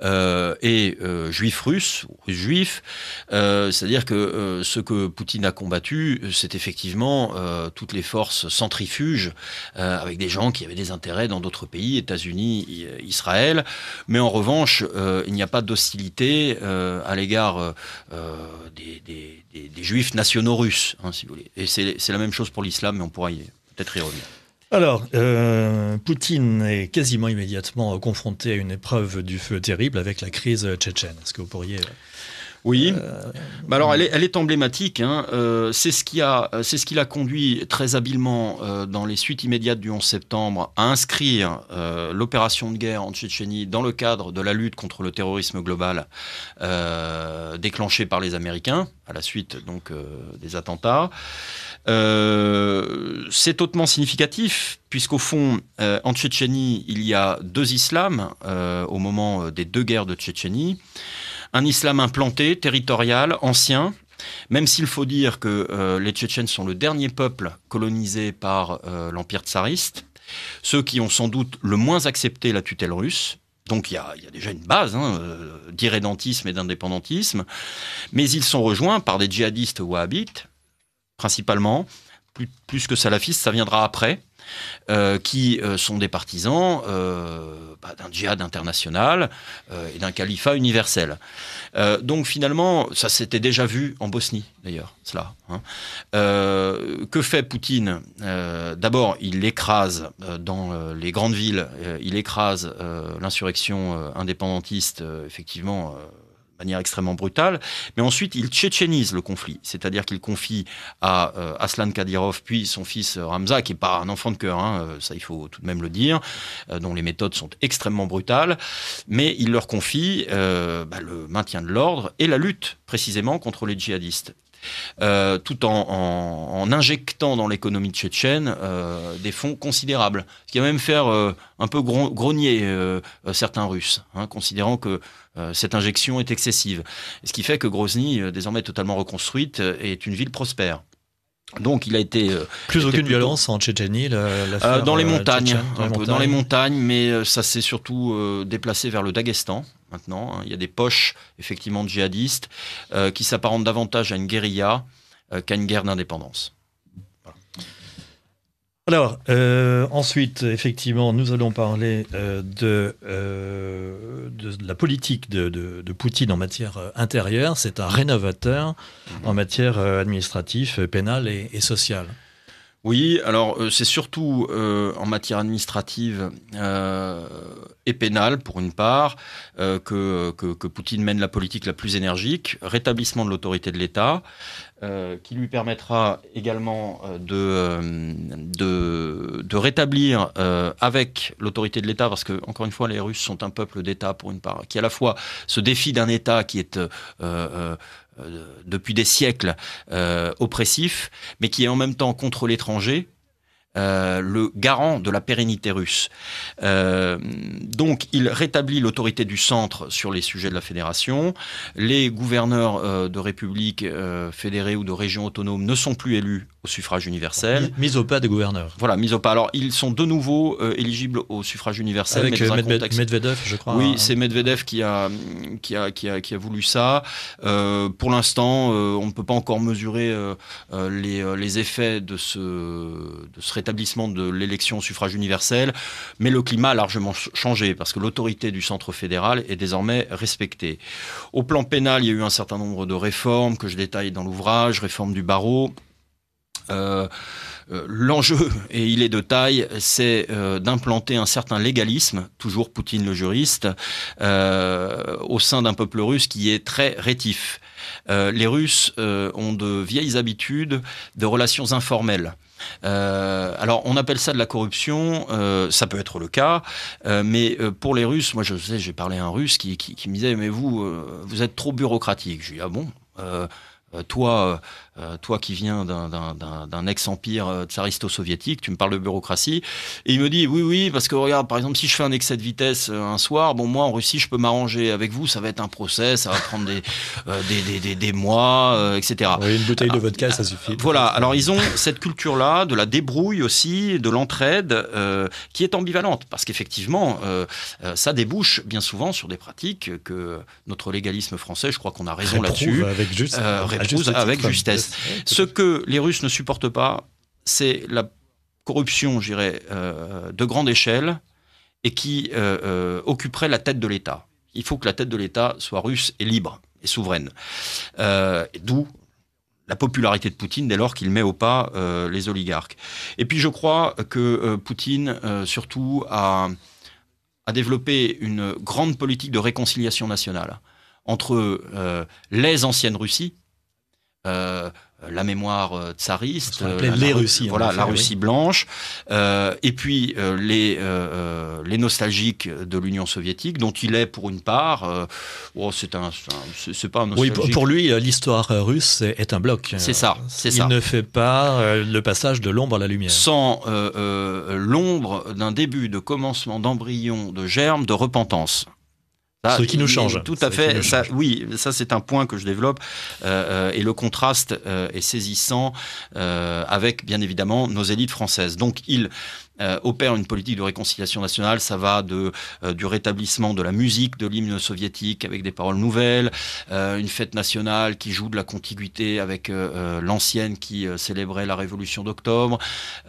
B: est juif russe, juif, c'est-à-dire que ce que Poutine a combattu, c'est effectivement toutes les forces centrifuges avec des gens qui avaient des intérêts dans d'autres pays, États-Unis, Israël, mais en revanche, il n'y a pas d'hostilité à l'égard des juifs nationaux russes, hein, si vous voulez. Et c'est la même chose pour l'islam, mais on pourra peut-être y revenir.
A: Alors, Poutine est quasiment immédiatement confronté à une épreuve du feu terrible avec la crise tchétchène. Est-ce que vous pourriez...
B: Oui, alors elle est emblématique. Hein. C'est ce qui l'a conduit très habilement dans les suites immédiates du 11 septembre à inscrire l'opération de guerre en Tchétchénie dans le cadre de la lutte contre le terrorisme global déclenché par les Américains à la suite donc des attentats. C'est hautement significatif puisqu'au fond, en Tchétchénie, il y a deux islams au moment des deux guerres de Tchétchénie. Un islam implanté, territorial, ancien, même s'il faut dire que les Tchétchènes sont le dernier peuple colonisé par l'Empire tsariste, ceux qui ont sans doute le moins accepté la tutelle russe. Donc il y a déjà une base d'irrédentisme et d'indépendantisme, mais ils sont rejoints par des djihadistes wahhabites, principalement, plus que salafistes, ça viendra après, qui sont des partisans d'un djihad international et d'un califat universel. Donc finalement, ça s'était déjà vu en Bosnie, d'ailleurs, cela. Hein. Que fait Poutine ? D'abord, il écrase dans les grandes villes, il écrase l'insurrection indépendantiste, effectivement, de manière extrêmement brutale, mais ensuite il tchétchénise le conflit, c'est-à-dire qu'il confie à Aslan Kadyrov, puis son fils Ramza, qui n'est pas un enfant de cœur, hein, ça il faut tout de même le dire, dont les méthodes sont extrêmement brutales, mais il leur confie le maintien de l'ordre et la lutte précisément contre les djihadistes. Tout en injectant dans l'économie tchétchène des fonds considérables. Ce qui va même faire un peu grogner certains Russes, hein, considérant que cette injection est excessive. Ce qui fait que Grozny, désormais totalement reconstruite, est une ville prospère. Donc il a été...
A: Plus aucune violence en Tchétchénie,
B: dans les montagnes, dans les montagnes, mais ça s'est surtout déplacé vers le Daghestan. Maintenant, hein. Il y a des poches, effectivement, de djihadistes qui s'apparentent davantage à une guérilla qu'à une guerre d'indépendance.
A: Voilà. Alors, ensuite, effectivement, nous allons parler de la politique de Poutine en matière intérieure. C'est un rénovateur en matière administrative, pénale et sociale.
B: Oui, alors c'est surtout en matière administrative et pénale, pour une part, que Poutine mène la politique la plus énergique, rétablissement de l'autorité de l'État, qui lui permettra également de rétablir avec l'autorité de l'État, parce que, encore une fois, les Russes sont un peuple d'État, pour une part, qui à la fois se défie d'un État qui est... depuis des siècles oppressif, mais qui est en même temps contre l'étranger, le garant de la pérennité russe. Donc, il rétablit l'autorité du centre sur les sujets de la fédération. Les gouverneurs de républiques fédérées ou de régions autonomes ne sont plus élus au suffrage universel.
A: Mise au pas des gouverneurs.
B: Voilà, mise au pas. Alors, ils sont de nouveau éligibles au suffrage universel.
A: Avec Medvedev, je crois.
B: Oui, c'est Medvedev qui a voulu ça. Pour l'instant, on ne peut pas encore mesurer les effets de ce rétablissement de l'élection au suffrage universel, mais le climat a largement changé parce que l'autorité du centre fédéral est désormais respectée. Au plan pénal, il y a eu un certain nombre de réformes que je détaille dans l'ouvrage, réforme du barreau. L'enjeu, et il est de taille, c'est d'implanter un certain légalisme, toujours Poutine le juriste, au sein d'un peuple russe qui est très rétif. Les Russes ont de vieilles habitudes de relations informelles. Alors on appelle ça de la corruption, ça peut être le cas, mais pour les Russes, moi je sais, j'ai parlé à un Russe qui me disait mais vous êtes trop bureaucratique. Je lui dis ah bon toi qui viens d'un ex-empire tsaristo-soviétique, tu me parles de bureaucratie. Et il me dit, oui, parce que regarde, par exemple, si je fais un excès de vitesse un soir, bon, moi, en Russie, je peux m'arranger avec vous, ça va être un procès, ça va prendre des mois, etc.
A: Oui, une bouteille de vodka, ça suffit.
B: Voilà, alors ils ont cette culture-là, de la débrouille aussi, de l'entraide, qui est ambivalente, parce qu'effectivement, ça débouche bien souvent sur des pratiques que notre légalisme français, je crois qu'on a raison là-dessus, réprouve avec justesse. Ce que les Russes ne supportent pas, c'est la corruption, je dirais, de grande échelle et qui occuperait la tête de l'État. Il faut que la tête de l'État soit russe et libre et souveraine. D'où la popularité de Poutine dès lors qu'il met au pas les oligarques. Et puis je crois que Poutine, surtout, a développé une grande politique de réconciliation nationale entre les anciennes Russies, la mémoire tsariste,
A: les Russies,
B: voilà, la Russie blanche, et puis les nostalgiques de l'Union soviétique, dont il est pour une part. C'est pas un nostalgique.
A: Oui, pour lui, l'histoire russe est un bloc.
B: C'est ça.
A: Il ne fait pas le passage de l'ombre à la lumière.
B: Sans l'ombre d'un début, de commencement, d'embryon, de germe, de repentance.
A: Ce qui nous change.
B: Tout à fait. Oui, ça c'est un point que je développe. Et le contraste est saisissant avec, bien évidemment, nos élites françaises. Donc, il opère une politique de réconciliation nationale. Ça va du rétablissement de la musique de l'hymne soviétique avec des paroles nouvelles, une fête nationale qui joue de la contiguïté avec l'ancienne qui célébrait la Révolution d'octobre.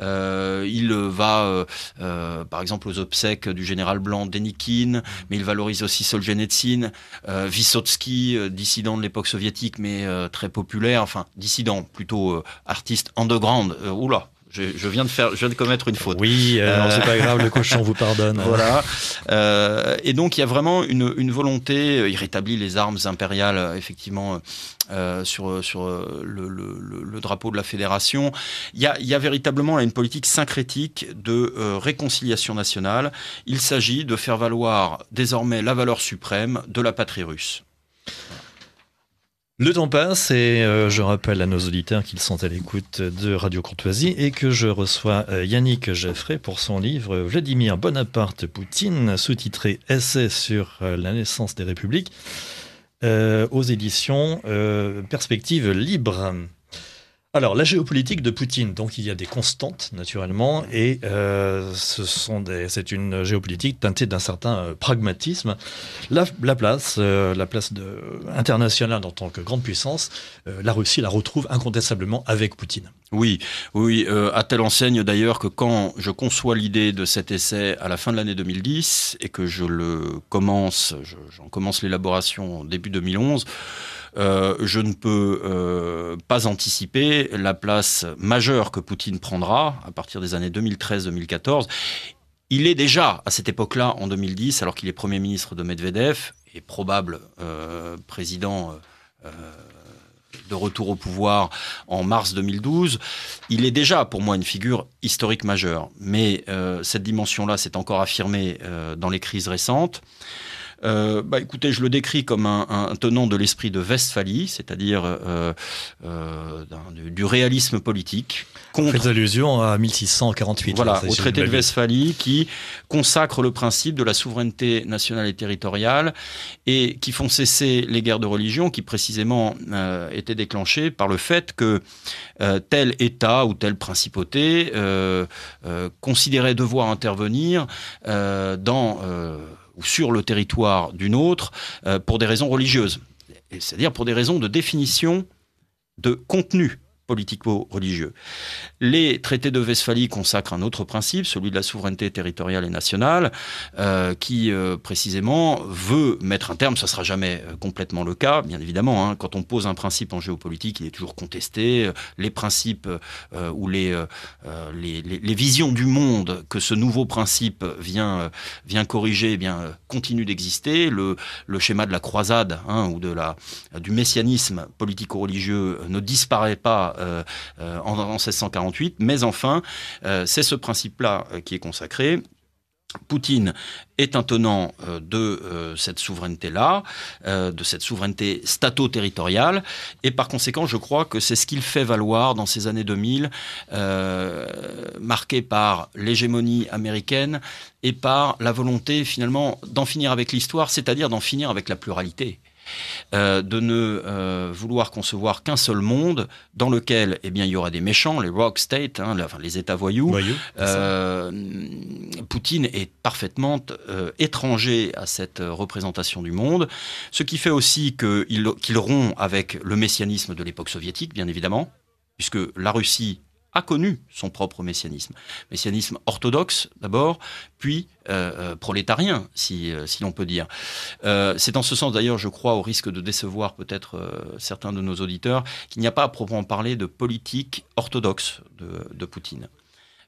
B: Il va, par exemple, aux obsèques du général blanc Dénikine, mais il valorise aussi Solzhenitsyn, Vysotsky, dissident de l'époque soviétique, mais très populaire, enfin dissident, plutôt artiste underground. Oula, je viens de commettre une faute.
A: Oui, c'est pas grave, le cochon vous pardonne.
B: Voilà. Et donc il y a vraiment une volonté. Il rétablit les armes impériales, effectivement, sur le drapeau de la fédération. Il y a véritablement là, une politique syncrétique de réconciliation nationale. Il s'agit de faire valoir désormais la valeur suprême de la patrie russe.
A: Le temps passe et je rappelle à nos auditeurs qu'ils sont à l'écoute de Radio Courtoisie et que je reçois Yannick Geffray pour son livre Vladimir Bonaparte Poutine, sous-titré Essai sur la naissance des républiques, aux éditions Perspectives Libres. Alors, la géopolitique de Poutine, donc il y a des constantes, naturellement, et c'est une géopolitique teintée d'un certain pragmatisme. La place internationale en tant que grande puissance, la Russie la retrouve incontestablement avec Poutine.
B: Oui, à telle enseigne d'ailleurs que quand je conçois l'idée de cet essai à la fin de l'année 2010 et que j'en commence l'élaboration en début 2011, je ne peux pas anticiper la place majeure que Poutine prendra à partir des années 2013-2014. Il est déjà, à cette époque-là, en 2010, alors qu'il est Premier ministre de Medvedev et probable président de retour au pouvoir en mars 2012, il est déjà pour moi une figure historique majeure. Mais cette dimension-là s'est encore affirmée dans les crises récentes. Écoutez, je le décris comme un tenant de l'esprit de Westphalie, c'est-à-dire du réalisme politique.
A: Vous faites allusion à 1648.
B: Voilà, au traité de Westphalie qui consacre le principe de la souveraineté nationale et territoriale et qui font cesser les guerres de religion qui précisément étaient déclenchées par le fait que tel État ou telle principauté considérait devoir intervenir ou sur le territoire d'une autre pour des raisons religieuses, c'est-à-dire pour des raisons de définition de contenu politico-religieux. Les traités de Westphalie consacrent un autre principe, celui de la souveraineté territoriale et nationale, qui précisément veut mettre un terme, ça ne sera jamais complètement le cas, bien évidemment, hein, quand on pose un principe en géopolitique, il est toujours contesté, les principes ou les visions du monde que ce nouveau principe vient corriger, continuent d'exister, le schéma de la croisade ou du messianisme politico-religieux ne disparaît pas en 1648, mais enfin, c'est ce principe-là qui est consacré. Poutine est un tenant de cette souveraineté-là, de cette souveraineté stato-territoriale, et par conséquent, je crois que c'est ce qu'il fait valoir dans ces années 2000, marquées par l'hégémonie américaine et par la volonté, finalement, d'en finir avec l'histoire, c'est-à-dire d'en finir avec la pluralité. De ne vouloir concevoir qu'un seul monde dans lequel il y aura des méchants, les rogue states, les États voyous. Poutine est parfaitement étranger à cette représentation du monde, ce qui fait aussi qu'il rompt avec le messianisme de l'époque soviétique, bien évidemment, puisque la Russie a connu son propre messianisme. Messianisme orthodoxe d'abord, puis prolétarien, si l'on peut dire. C'est en ce sens d'ailleurs, je crois, au risque de décevoir peut-être certains de nos auditeurs, qu'il n'y a pas à proprement parler de politique orthodoxe de Poutine.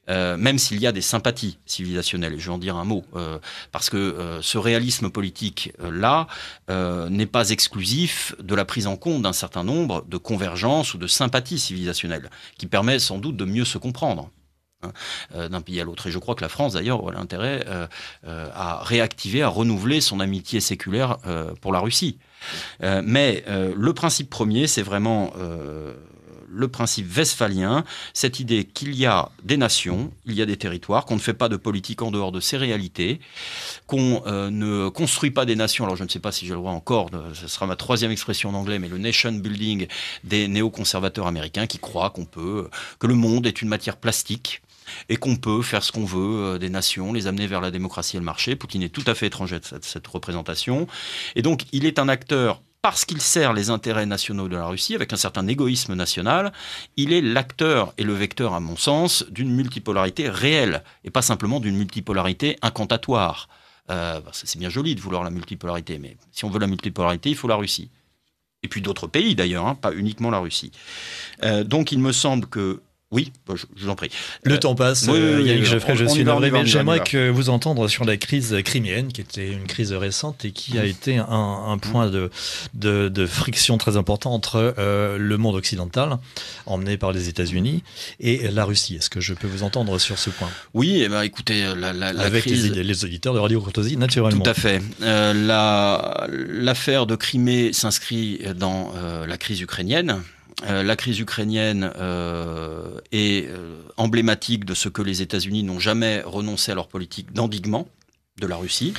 B: Même s'il y a des sympathies civilisationnelles, je vais en dire un mot, parce que ce réalisme politique-là n'est pas exclusif de la prise en compte d'un certain nombre de convergences ou de sympathies civilisationnelles, qui permet sans doute de mieux se comprendre d'un pays à l'autre. Et je crois que la France, d'ailleurs, a intérêt à réactiver, à renouveler son amitié séculaire pour la Russie. Mais le principe premier, c'est vraiment le principe westphalien, cette idée qu'il y a des nations, il y a des territoires, qu'on ne fait pas de politique en dehors de ces réalités, qu'on ne construit pas des nations. Alors je ne sais pas si j'ai le droit encore, ce sera ma troisième expression en anglais, mais le nation building des néoconservateurs américains qui croient que le monde est une matière plastique et qu'on peut faire ce qu'on veut des nations, les amener vers la démocratie et le marché. Poutine est tout à fait étranger de cette représentation. Et donc il est un acteur parce qu'il sert les intérêts nationaux de la Russie, avec un certain égoïsme national, il est l'acteur et le vecteur, à mon sens, d'une multipolarité réelle, et pas simplement d'une multipolarité incantatoire. C'est bien joli de vouloir la multipolarité, mais si on veut la multipolarité, il faut la Russie. Et puis d'autres pays d'ailleurs, pas uniquement la Russie. Donc il me semble que... Oui, je vous en prie.
A: Le temps passe, Yannick Geoffrey, je suis navré, mais j'aimerais que vous entendre sur la crise criméenne, qui était une crise récente et qui a été un point de friction très important entre le monde occidental, emmené par les États-Unis, et la Russie. Est-ce que je peux vous entendre sur ce point ?
B: Oui, écoutez,
A: avec
B: crise...
A: les auditeurs de Radio Courtoisie, naturellement.
B: Tout à fait. L'affaire de Crimée s'inscrit dans la crise ukrainienne. La crise ukrainienne est emblématique de ce que les États-Unis n'ont jamais renoncé à leur politique d'endiguement de la Russie.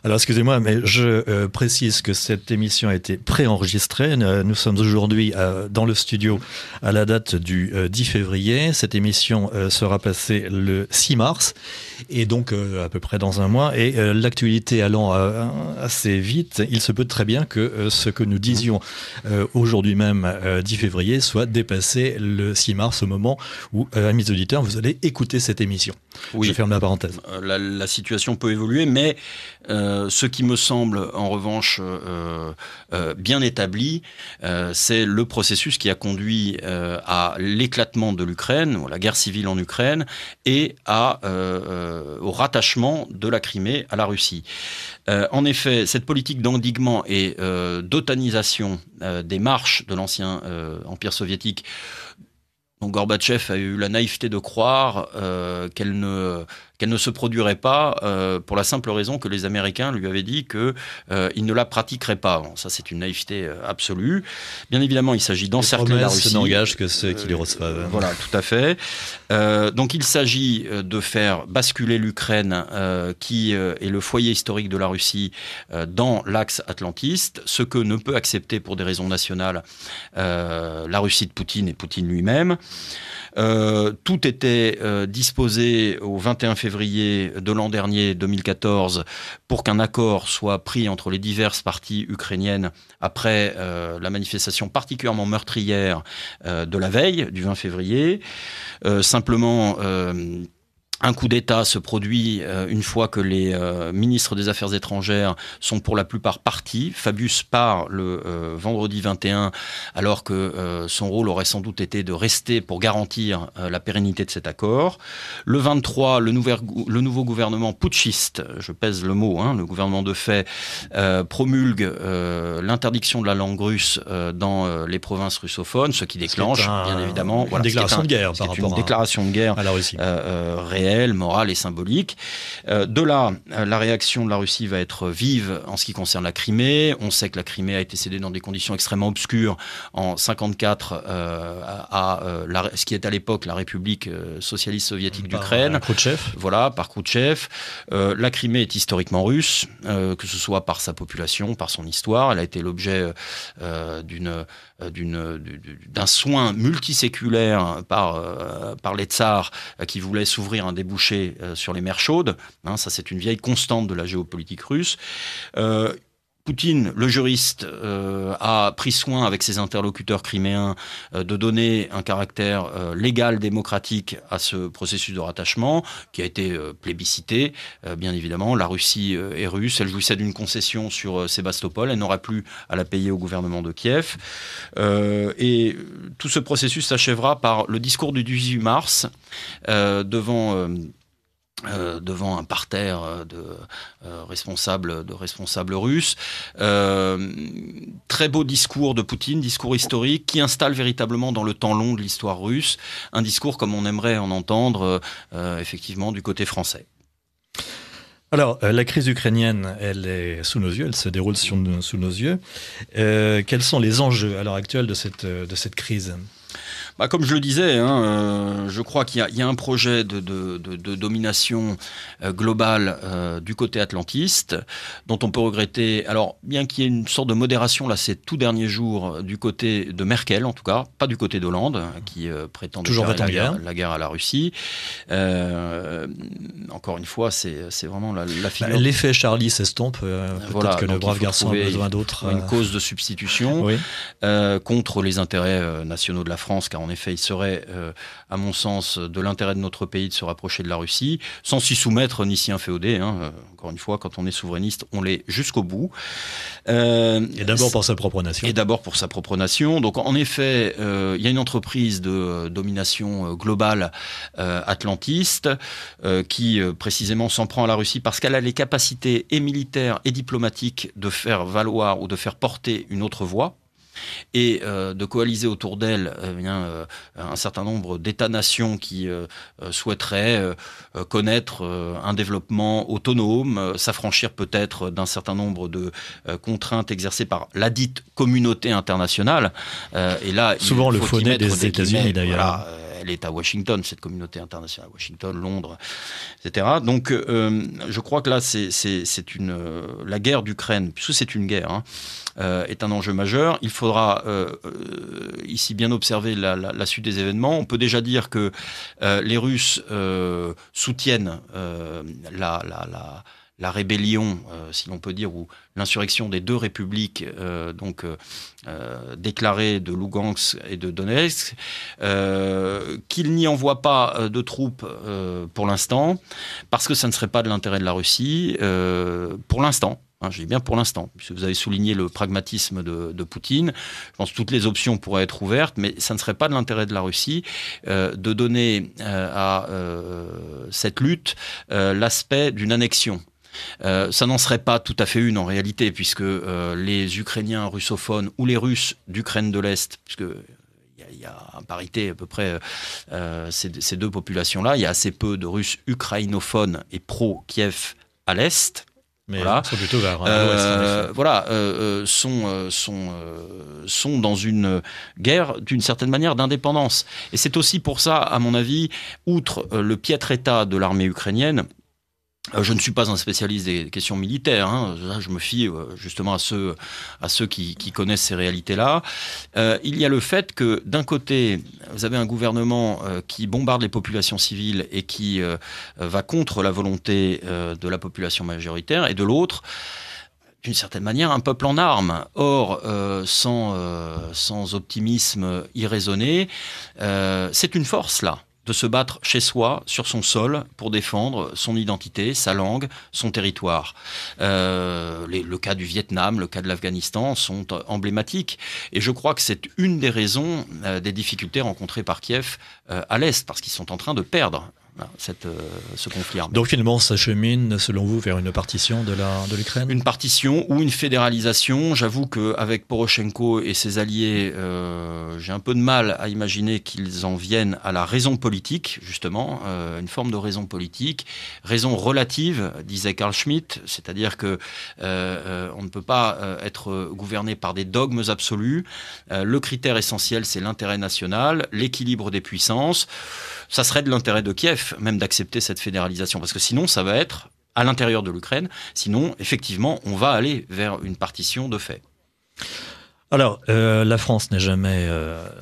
A: Alors excusez-moi, mais je précise que cette émission a été préenregistrée. Nous sommes aujourd'hui dans le studio à la date du 10 février. Cette émission sera passée le 6 mars, et donc à peu près dans un mois. Et l'actualité allant assez vite, il se peut très bien que ce que nous disions aujourd'hui même, 10 février, soit dépassé le 6 mars, au moment où, amis auditeurs, vous allez écouter cette émission. Oui. Je ferme la parenthèse.
B: La situation peut évoluer, mais ce qui me semble en revanche bien établi, c'est le processus qui a conduit à l'éclatement de l'Ukraine, la guerre civile en Ukraine, et au rattachement de la Crimée à la Russie. En effet, cette politique d'endiguement et d'otanisation des marches de l'ancien Empire soviétique, dont Gorbatchev a eu la naïveté de croire qu'elle ne se produirait pas pour la simple raison que les Américains lui avaient dit qu'ils ne la pratiqueraient pas. Bon, ça, c'est une naïveté absolue. Bien évidemment, il s'agit d'encercler la Russie.
A: Les promesses n'engagent que ceux qui les reçoivent.
B: Voilà, tout à fait. Donc, il s'agit de faire basculer l'Ukraine, qui est le foyer historique de la Russie, dans l'axe atlantiste, ce que ne peut accepter pour des raisons nationales la Russie de Poutine et Poutine lui-même. Tout était disposé au 21 février de l'an dernier, 2014, pour qu'un accord soit pris entre les diverses parties ukrainiennes après la manifestation particulièrement meurtrière de la veille, du 20 février. Simplement... un coup d'État se produit une fois que les ministres des Affaires étrangères sont pour la plupart partis. Fabius part le vendredi 21, alors que son rôle aurait sans doute été de rester pour garantir la pérennité de cet accord. Le 23, le nouveau gouvernement putschiste, je pèse le mot, le gouvernement de fait, promulgue l'interdiction de la langue russe dans les provinces russophones, ce qui déclenche, bien évidemment...
A: Une déclaration de guerre par rapport
B: une déclaration de guerre
A: à la Russie.
B: Réelle, morale et symbolique. De là, la réaction de la Russie va être vive en ce qui concerne la Crimée. On sait que la Crimée a été cédée dans des conditions extrêmement obscures en 1954 ce qui est à l'époque la République socialiste soviétique d'Ukraine.
A: Khrouchtchev.
B: Voilà, par Khrouchtchev. La Crimée est historiquement russe, que ce soit par sa population, par son histoire. Elle a été l'objet d'un soin multiséculaire par les tsars qui voulaient s'ouvrir un débouché sur les mers chaudes. Ça, c'est une vieille constante de la géopolitique russe. Poutine, le juriste, a pris soin avec ses interlocuteurs criméens de donner un caractère légal, démocratique à ce processus de rattachement qui a été plébiscité, bien évidemment. La Russie est russe, elle jouissait d'une concession sur Sébastopol, elle n'aura plus à la payer au gouvernement de Kiev. Et tout ce processus s'achèvera par le discours du 18 mars devant un parterre de responsables russes. Très beau discours de Poutine, discours historique, qui installe véritablement dans le temps long de l'histoire russe un discours comme on aimerait en entendre effectivement du côté français.
A: Alors, la crise ukrainienne, elle est sous nos yeux, elle se déroule sous nos yeux. Quels sont les enjeux à l'heure actuelle de cette crise ?
B: Comme je le disais, je crois qu'il y a un projet de domination globale du côté atlantiste, dont on peut regretter, alors bien qu'il y ait une sorte de modération là ces tout derniers jours du côté de Merkel, en tout cas, pas du côté d'Hollande, qui prétend déclarer la guerre à la Russie. Encore une fois, c'est vraiment la figure.
A: L'effet Charlie s'estompe. Peut-être que le brave garçon a besoin d'autres.
B: Une cause de substitution
A: oui.
B: contre les intérêts nationaux de la France, car en effet, il serait, à mon sens, de l'intérêt de notre pays de se rapprocher de la Russie, sans s'y soumettre ni s'y inféoder. Encore une fois, quand on est souverainiste, on l'est jusqu'au bout.
A: Et d'abord pour sa propre nation.
B: Et d'abord pour sa propre nation. Donc, en effet, il y a une entreprise de domination globale atlantiste qui, précisément, s'en prend à la Russie parce qu'elle a les capacités et militaires et diplomatiques de faire valoir ou de faire porter une autre voix, et de coaliser autour d'elle un certain nombre d'États-nations qui souhaiteraient connaître un développement autonome, s'affranchir peut-être d'un certain nombre de contraintes exercées par la dite communauté internationale. Et là,
A: souvent le faux-nez des États-Unis d'ailleurs.
B: Voilà, elle est à Washington, cette communauté internationale, Washington, Londres, etc. Donc, je crois que là, la guerre d'Ukraine, puisque c'est une guerre, est un enjeu majeur. Il faudra ici bien observer la suite des événements. On peut déjà dire que les Russes soutiennent la rébellion, si l'on peut dire, ou l'insurrection des deux républiques déclarées de Lougansk et de Donetsk, qu'ils n'y envoient pas de troupes pour l'instant, parce que ça ne serait pas de l'intérêt de la Russie, pour l'instant. Je dis bien pour l'instant, puisque vous avez souligné le pragmatisme de Poutine. Je pense que toutes les options pourraient être ouvertes, mais ça ne serait pas de l'intérêt de la Russie de donner à cette lutte l'aspect d'une annexion. Ça n'en serait pas tout à fait une en réalité, puisque les Ukrainiens russophones ou les Russes d'Ukraine de l'Est, puisque il y a en parité à peu près ces deux populations-là, il y a assez peu de Russes ukrainophones et pro-Kiev à l'Est.
A: Mais voilà. Sont plutôt vers l'Ouest.
B: Sont dans une guerre d'une certaine manière d'indépendance. Et c'est aussi pour ça, à mon avis, outre le piètre état de l'armée ukrainienne, je ne suis pas un spécialiste des questions militaires, je me fie justement à ceux qui connaissent ces réalités-là. Il y a le fait que d'un côté, vous avez un gouvernement qui bombarde les populations civiles et qui va contre la volonté de la population majoritaire, et de l'autre, d'une certaine manière, un peuple en armes. Or, sans optimisme irraisonné, c'est une force là, de se battre chez soi, sur son sol, pour défendre son identité, sa langue, son territoire. Le cas du Vietnam, le cas de l'Afghanistan sont emblématiques. Et je crois que c'est une des raisons des difficultés rencontrées par Kiev à l'Est, parce qu'ils sont en train de perdre ce conflit armé.
A: Donc finalement, ça chemine, selon vous, vers une partition de l'Ukraine ?
B: Une partition ou une fédéralisation. J'avoue qu'avec Poroshenko et ses alliés, j'ai un peu de mal à imaginer qu'ils en viennent à la raison politique, justement, une forme de raison politique, raison relative, disait Carl Schmitt, c'est-à-dire que on ne peut pas être gouverné par des dogmes absolus. Le critère essentiel, c'est l'intérêt national, l'équilibre des puissances. Ça serait de l'intérêt de Kiev, même d'accepter cette fédéralisation, parce que sinon, ça va être à l'intérieur de l'Ukraine. Sinon, effectivement, on va aller vers une partition de fait.
A: Alors, la France n'est jamais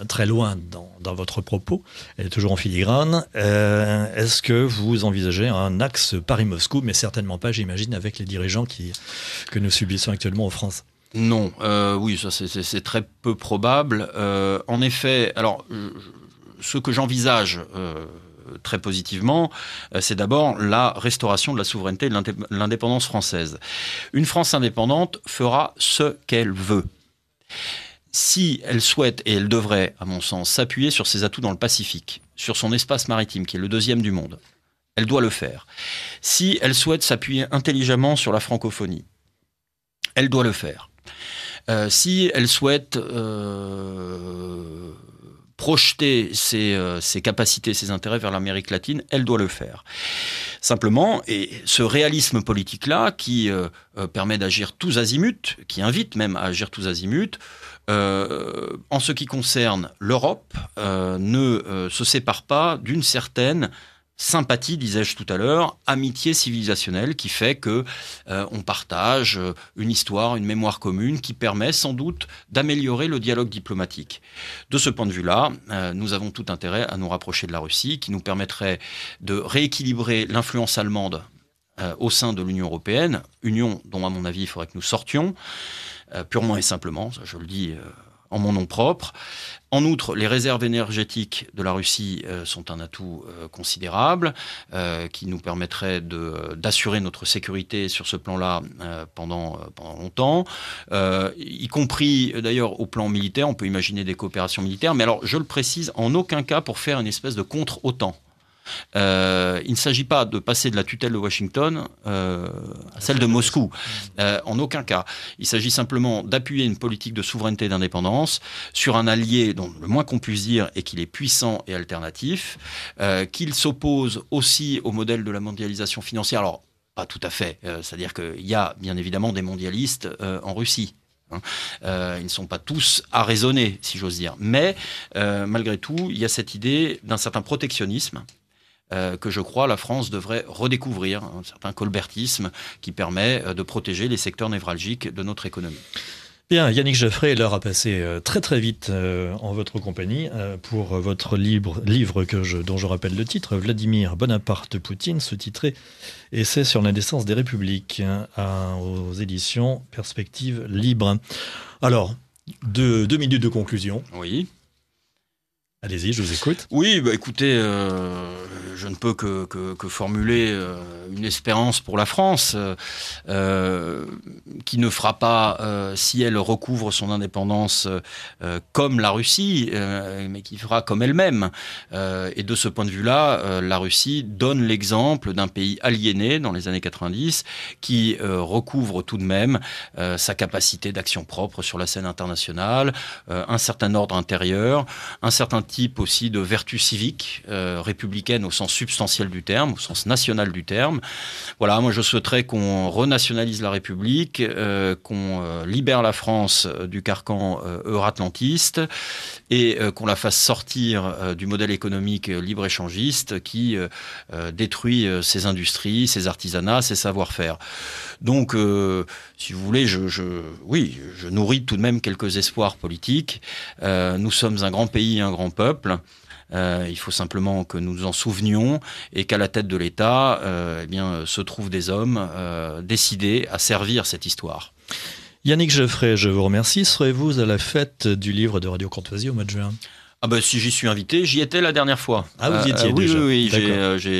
A: très loin dans votre propos, elle est toujours en filigrane. Est-ce que vous envisagez un axe Paris-Moscou, mais certainement pas, j'imagine, avec les dirigeants que nous subissons actuellement en France?
B: Non, oui, ça c'est très peu probable. En effet, alors ce que j'envisage très positivement, c'est d'abord la restauration de la souveraineté et de l'indépendance française. Une France indépendante fera ce qu'elle veut. Si elle souhaite, et elle devrait, à mon sens, s'appuyer sur ses atouts dans le Pacifique, sur son espace maritime, qui est le 2e du monde, elle doit le faire. Si elle souhaite s'appuyer intelligemment sur la francophonie, elle doit le faire. Si elle souhaite projeter ses capacités, ses intérêts vers l'Amérique latine, elle doit le faire. Simplement, et ce réalisme politique-là, qui permet d'agir tous azimuts, qui invite même à agir tous azimuts, en ce qui concerne l'Europe, ne se sépare pas d'une certaine sympathie, disais-je tout à l'heure, amitié civilisationnelle qui fait que on partage une histoire, une mémoire commune qui permet sans doute d'améliorer le dialogue diplomatique. De ce point de vue-là, nous avons tout intérêt à nous rapprocher de la Russie, qui nous permettrait de rééquilibrer l'influence allemande au sein de l'Union européenne, union dont à mon avis il faudrait que nous sortions, purement et simplement, ça je le dis en mon nom propre. En outre, les réserves énergétiques de la Russie sont un atout considérable qui nous permettrait d'assurer notre sécurité sur ce plan-là pendant longtemps, y compris d'ailleurs au plan militaire. On peut imaginer des coopérations militaires, mais alors je le précise, en aucun cas pour faire une espèce de contre-OTAN. Il ne s'agit pas de passer de la tutelle de Washington à celle de Moscou. En aucun cas. Il s'agit simplement d'appuyer une politique de souveraineté et d'indépendance sur un allié dont le moins qu'on puisse dire est qu'il est puissant et alternatif, qu'il s'oppose aussi au modèle de la mondialisation financière. Alors, pas tout à fait. C'est-à-dire qu'il y a bien évidemment des mondialistes en Russie. Ils ne sont pas tous à raisonner, si j'ose dire. Mais malgré tout, il y a cette idée d'un certain protectionnisme que je crois la France devrait redécouvrir, un certain colbertisme qui permet de protéger les secteurs névralgiques de notre économie.
A: Bien, Yannick Jeffrey, l'heure a passé très très vite en votre compagnie pour votre livre dont je rappelle le titre, Vladimir Bonaparte Poutine, sous-titré Essai sur la naissance des républiques, aux éditions Perspectives Libres. Alors, deux minutes de conclusion.
B: Oui.
A: Allez-y, je vous écoute.
B: Oui, bah écoutez, je ne peux que formuler une espérance pour la France qui ne fera pas, si elle recouvre son indépendance comme la Russie, mais qui fera comme elle-même. Et de ce point de vue-là, la Russie donne l'exemple d'un pays aliéné dans les années 90 qui recouvre tout de même sa capacité d'action propre sur la scène internationale, un certain ordre intérieur, un certain type aussi de vertu civique, républicaine au sens substantiel du terme, au sens national du terme. Voilà, moi je souhaiterais qu'on renationalise la République, qu'on libère la France du carcan euro-atlantiste et qu'on la fasse sortir du modèle économique libre-échangiste qui détruit ses industries, ses artisanats, ses savoir-faire. Donc, si vous voulez, je nourris tout de même quelques espoirs politiques. Nous sommes un grand pays, un grand peuple. Il faut simplement que nous nous en souvenions et qu'à la tête de l'État, se trouvent des hommes décidés à servir cette histoire.
A: Yannick Jeffrey, je vous remercie. Serez-vous à la fête du livre de Radio Courtoisie au mois de juin ?
B: Ah ben, si j'y suis invité, j'y étais la dernière fois.
A: Ah, vous y étiez déjà.
B: Oui, j'ai